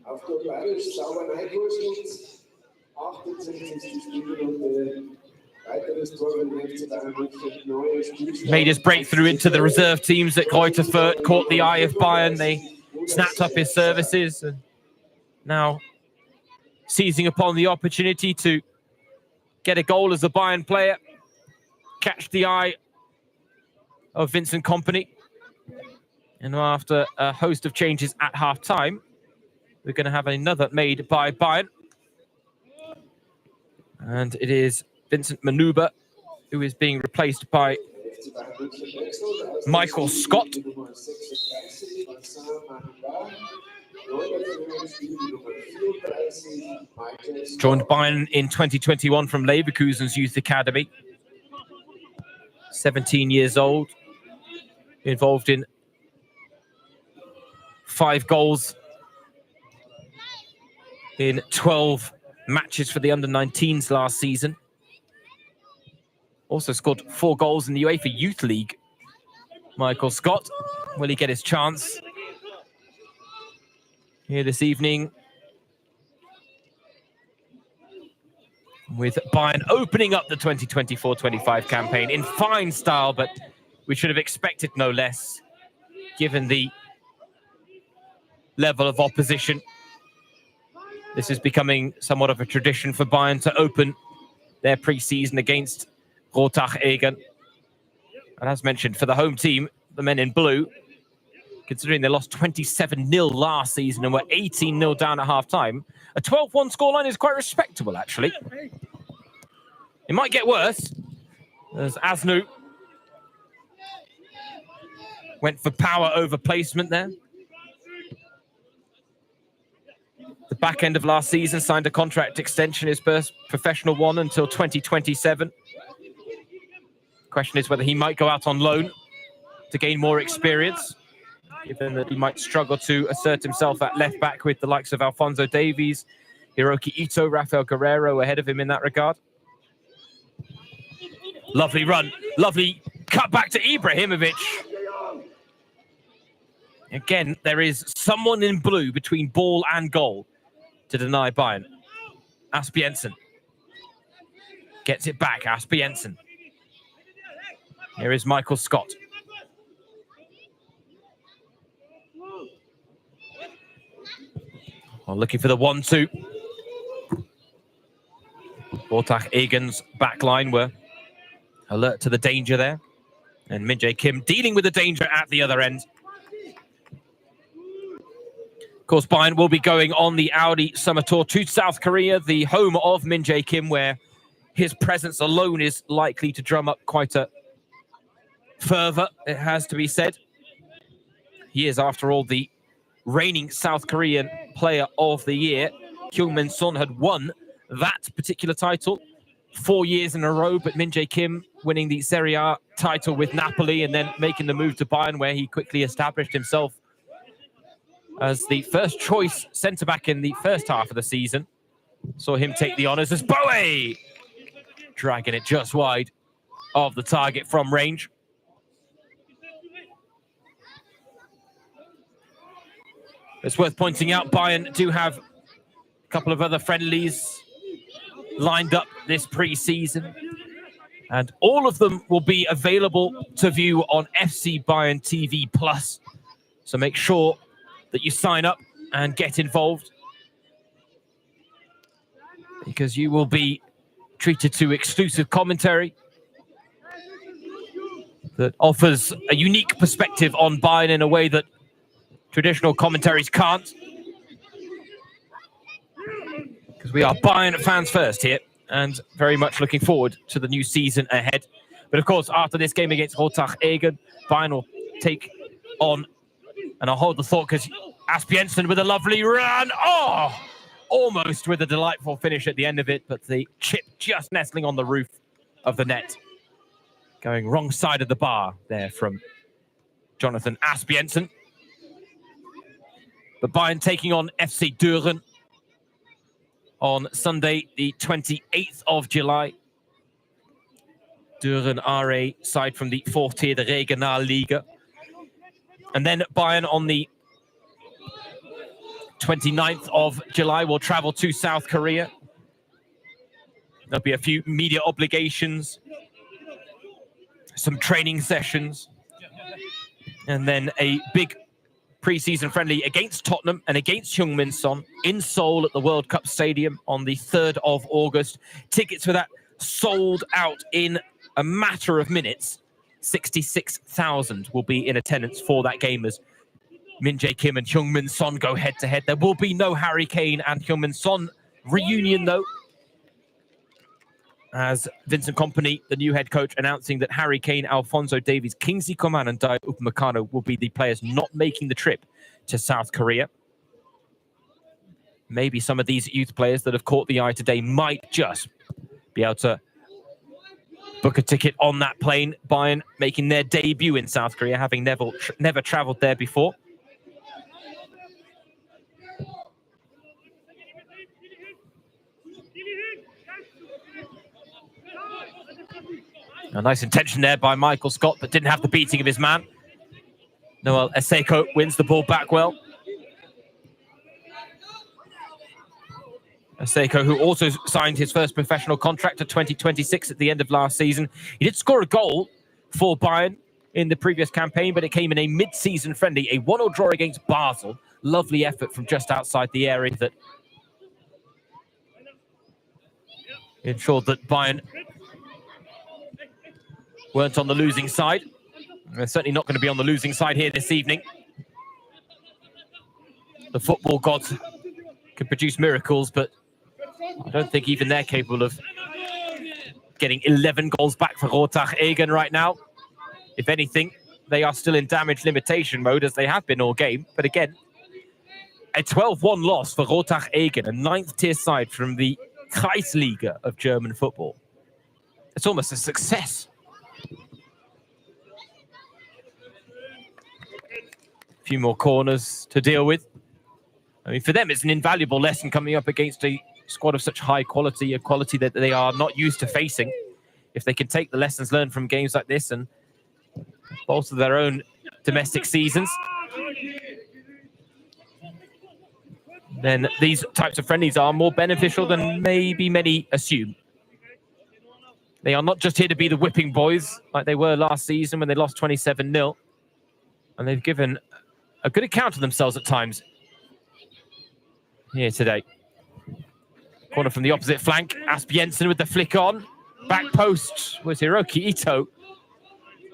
Auf der Bayerisch Sauerei-Durchschnitt 68. Spielrunde Made his breakthrough into the reserve teams at Greuther Fürth, caught the eye of Bayern. They snapped up his services. And now seizing upon the opportunity to get a goal as a Bayern player, catch the eye of Vincent Kompany. And after a host of changes at half-time, we're going to have another made by Bayern. And it is Vincent Manuba who is being replaced by Michael Scott. Joined Bayern in 2021 from Leverkusen's youth academy. 17 years old. Involved in 5 goals in 12 matches for the under-19s last season. Also scored 4 goals in the UEFA Youth League. Michael Scott, will he get his chance here this evening? With Bayern opening up the 2024-25 campaign in fine style, but we should have expected no less, given the level of opposition. This is becoming somewhat of a tradition for Bayern to open their pre-season against Rottach-Egern. And as mentioned, for the home team, the men in blue, considering they lost 27-0 last season and were 18-0 down at half-time, a 12-1 scoreline is quite respectable, actually. It might get worse, as Asnu went for power over placement there. The back end of last season, signed a contract extension, his first professional one until 2027. Question is whether he might go out on loan to gain more experience, given that he might struggle to assert himself at left back with the likes of Alphonso Davies, Hiroki Ito, Rafael Guerrero ahead of him in that regard. Lovely run, lovely cut back to Ibrahimovic. Again, there is someone in blue between ball and goal to deny Bayern. Aspiensen gets it back, Aspiensen. Here is Michael Scott. Well, looking for the 1-2. Rottach-Egern's back line were alert to the danger there. And Min-Jae Kim dealing with the danger at the other end. Of course, Bayern will be going on the Audi Summer Tour to South Korea, the home of Min-Jae Kim, where his presence alone is likely to drum up quite a fervor, it has to be said. He is, after all, the reigning South Korean Player of the Year. Kyung-min Son had won that particular title 4 years in a row, but Min-Jae Kim winning the Serie A title with Napoli and then making the move to Bayern, where he quickly established himself as the first choice centre-back in the first half of the season. Saw him take the honours as Boe dragging it just wide of the target from range. It's worth pointing out Bayern do have a couple of other friendlies lined up this pre-season, and all of them will be available to view on FC Bayern TV Plus. So make sure that you sign up and get involved, because you will be treated to exclusive commentary that offers a unique perspective on Bayern in a way that traditional commentaries can't. Because we are Bayern fans first here, and very much looking forward to the new season ahead. But of course, after this game against Rottach-Egern, Bayern will take on, and I'll hold the thought because Aspiensen with a lovely run. Oh, almost with a delightful finish at the end of it, but the chip just nestling on the roof of the net. Going wrong side of the bar there from Jonathan Aspiensen. But Bayern taking on FC Düren on Sunday, the 28th of July. Düren are a side from the 4th tier, the Regionalliga. And then Bayern on the 29th of July will travel to South Korea There'll be a few media obligations, some training sessions, and then a big pre-season friendly against Tottenham and against Heung-min Son in Seoul at the World Cup Stadium on the 3rd of August. Tickets for that sold out in a matter of minutes. 66,000 will be in attendance for that game as Min Jae Kim and Heung-min Son go head-to-head. There will be no Harry Kane and Heung-min Son reunion, though, as Vincent Kompany, the new head coach, announcing that Harry Kane, Alphonso Davies, Kingsley Coman and Dayot Upamecano will be the players not making the trip to South Korea. Maybe some of these youth players that have caught the eye today might just be able to book a ticket on that plane. Bayern making their debut in South Korea, having never travelled there before. A nice intention there by Michael Scott, but didn't have the beating of his man. Noel Eseko wins the ball back well. Eseko, who also signed his first professional contract to 2026 at the end of last season. He did score a goal for Bayern in the previous campaign, but it came in a mid-season friendly, a 1-1 draw against Basel. Lovely effort from just outside the area that ensured that Bayern weren't on the losing side. They're certainly not going to be on the losing side here this evening. The football gods can produce miracles, but I don't think even they're capable of getting 11 goals back for Rottach-Egern right now. If anything, they are still in damage limitation mode, as they have been all game. But again, a 12-1 loss for Rottach-Egern, a 9th-tier side from the Kreisliga of German football. It's almost a success. A few more corners to deal with. I mean, for them, it's an invaluable lesson coming up against a squad of such high quality, a quality that they are not used to facing. If they can take the lessons learned from games like this and bolster their own domestic seasons, then these types of friendlies are more beneficial than maybe many assume. They are not just here to be the whipping boys like they were last season when they lost 27-0. And they've given a good account of themselves at times here today. Corner from the opposite flank. Asbjørnsen with the flick on. Back post was Hiroki Ito.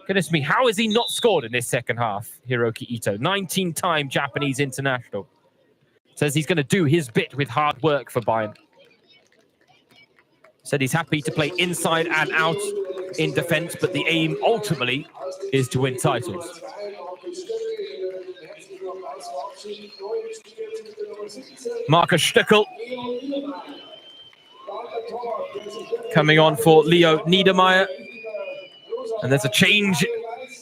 Goodness me, how has he not scored in this second half, Hiroki Ito? 19-time Japanese international. Says he's going to do his bit with hard work for Bayern. Said he's happy to play inside and out in defence, but the aim ultimately is to win titles. Markus Stöckel coming on for Leo Niedermeyer. And there's a change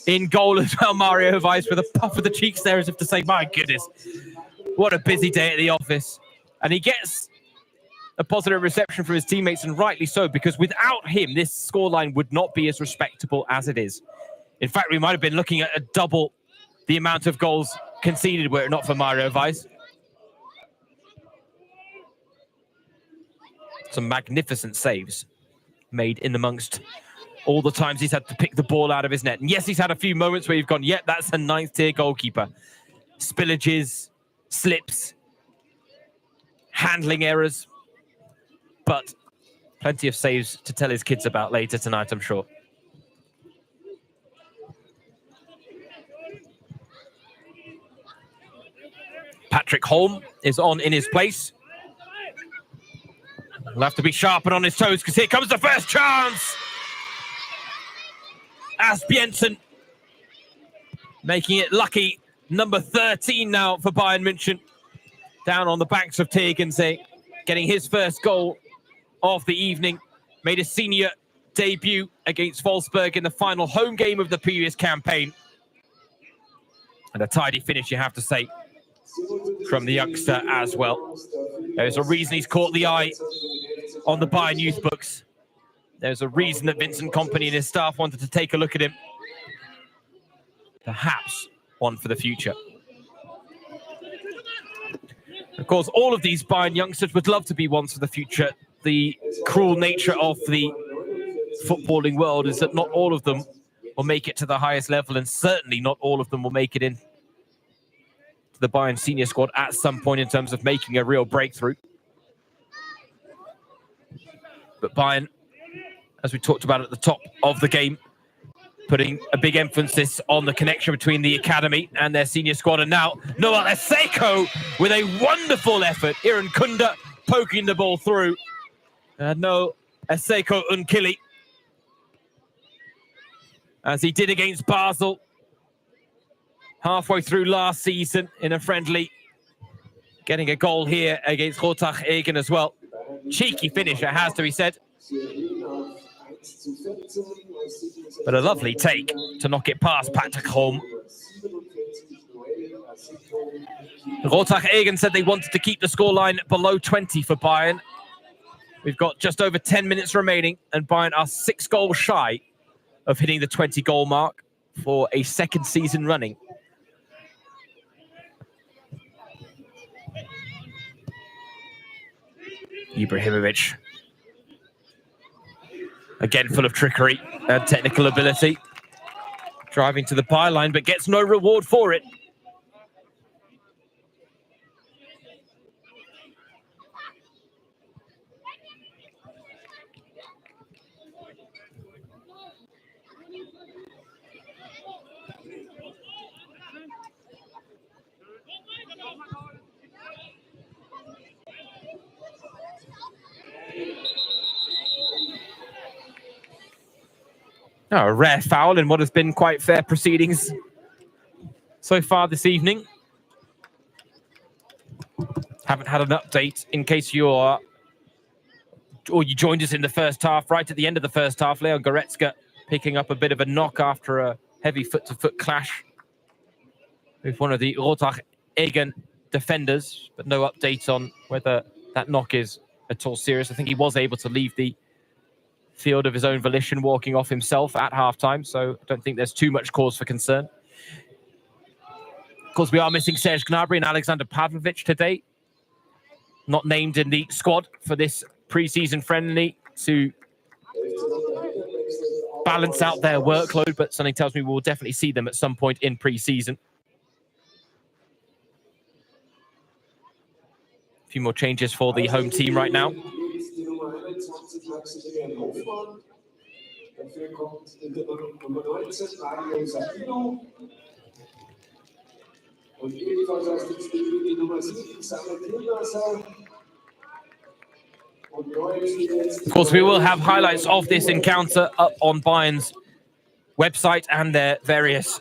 in goal as well. Mario Weiss with a puff of the cheeks there as if to say, my goodness, what a busy day at the office. And he gets a positive reception from his teammates, and rightly so, because without him, this scoreline would not be as respectable as it is. In fact, we might have been looking at a double the amount of goals conceded were it not for Mario Weiss. Some magnificent saves made in amongst all the times he's had to pick the ball out of his net. And yes, he's had a few moments where you've gone, yeah, that's a 9th-tier goalkeeper. Spillages, slips, handling errors, but plenty of saves to tell his kids about later tonight, I'm sure. Patrick Holm is on in his place. He'll have to be sharp and on his toes, because here comes the first chance. Asbjørnsen making it lucky. Number 13 now for Bayern München. Down on the banks of Tegernsee, getting his first goal of the evening. Made a senior debut against Wolfsburg in the final home game of the previous campaign. And a tidy finish, you have to say, from the youngster as well. There's a reason he's caught the eye on the Bayern youth books. There's a reason that Vincent Kompany and his staff wanted to take a look at him. Perhaps one for the future. Of course, all of these Bayern youngsters would love to be ones for the future. the cruel nature of the footballing world is that not all of them will make it to the highest level, and certainly not all of them will make it in to the Bayern senior squad at some point in terms of making a real breakthrough. But Bayern, as we talked about at the top of the game, putting a big emphasis on the connection between the academy and their senior squad. And now Noah Eseko with a wonderful effort. Iran Kunda poking the ball through. No Eseko Unkili, as he did against Basel halfway through last season in a friendly, getting a goal here against Rottach-Egern as well. Cheeky finish, it has to be said. But a lovely take to knock it past Patrick Holm. Rottach-Egern said they wanted to keep the scoreline below 20 for Bayern. We've got just over 10 minutes remaining, and Bayern are 6 goals shy of hitting the 20-goal mark for a second season running. Ibrahimovic, again full of trickery and technical ability, driving to the byline but gets no reward for it. A rare foul in what has been quite fair proceedings so far this evening. Haven't had an update in case you joined us in the first half. Right at the end of the first half, Leon Goretzka picking up a bit of a knock after a heavy foot-to-foot clash with one of the Rottach-Egern defenders, but no update on whether that knock is at all serious. I think he was able to leave the field of his own volition, walking off himself at halftime, so I don't think there's too much cause for concern. Of course, we are missing Serge Gnabry and Alexander Pavlovic today, not named in the squad for this pre-season friendly to balance out their workload, but something tells me we'll definitely see them at some point in pre-season. A few more changes for the home team right now. Dafür kommt Nummer 19, Mario Sabino. Und ebenfalls aus dem Spiel die Nummer 7, Samuel Kilmasser. Of course, we will have highlights of this encounter up on Bayern's website and their various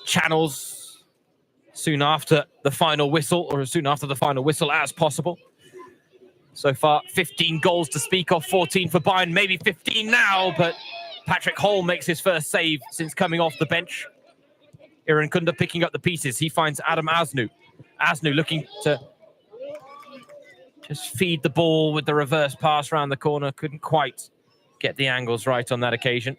channels soon after the final whistle, or as soon after the final whistle as possible. So far, 15 goals to speak of, 14 for Bayern, maybe 15 now, but Patrick Holm makes his first save since coming off the bench. Iran Kunda picking up the pieces. He finds Adam Asnu. Asnu looking to just feed the ball with the reverse pass around the corner. Couldn't quite get the angles right on that occasion.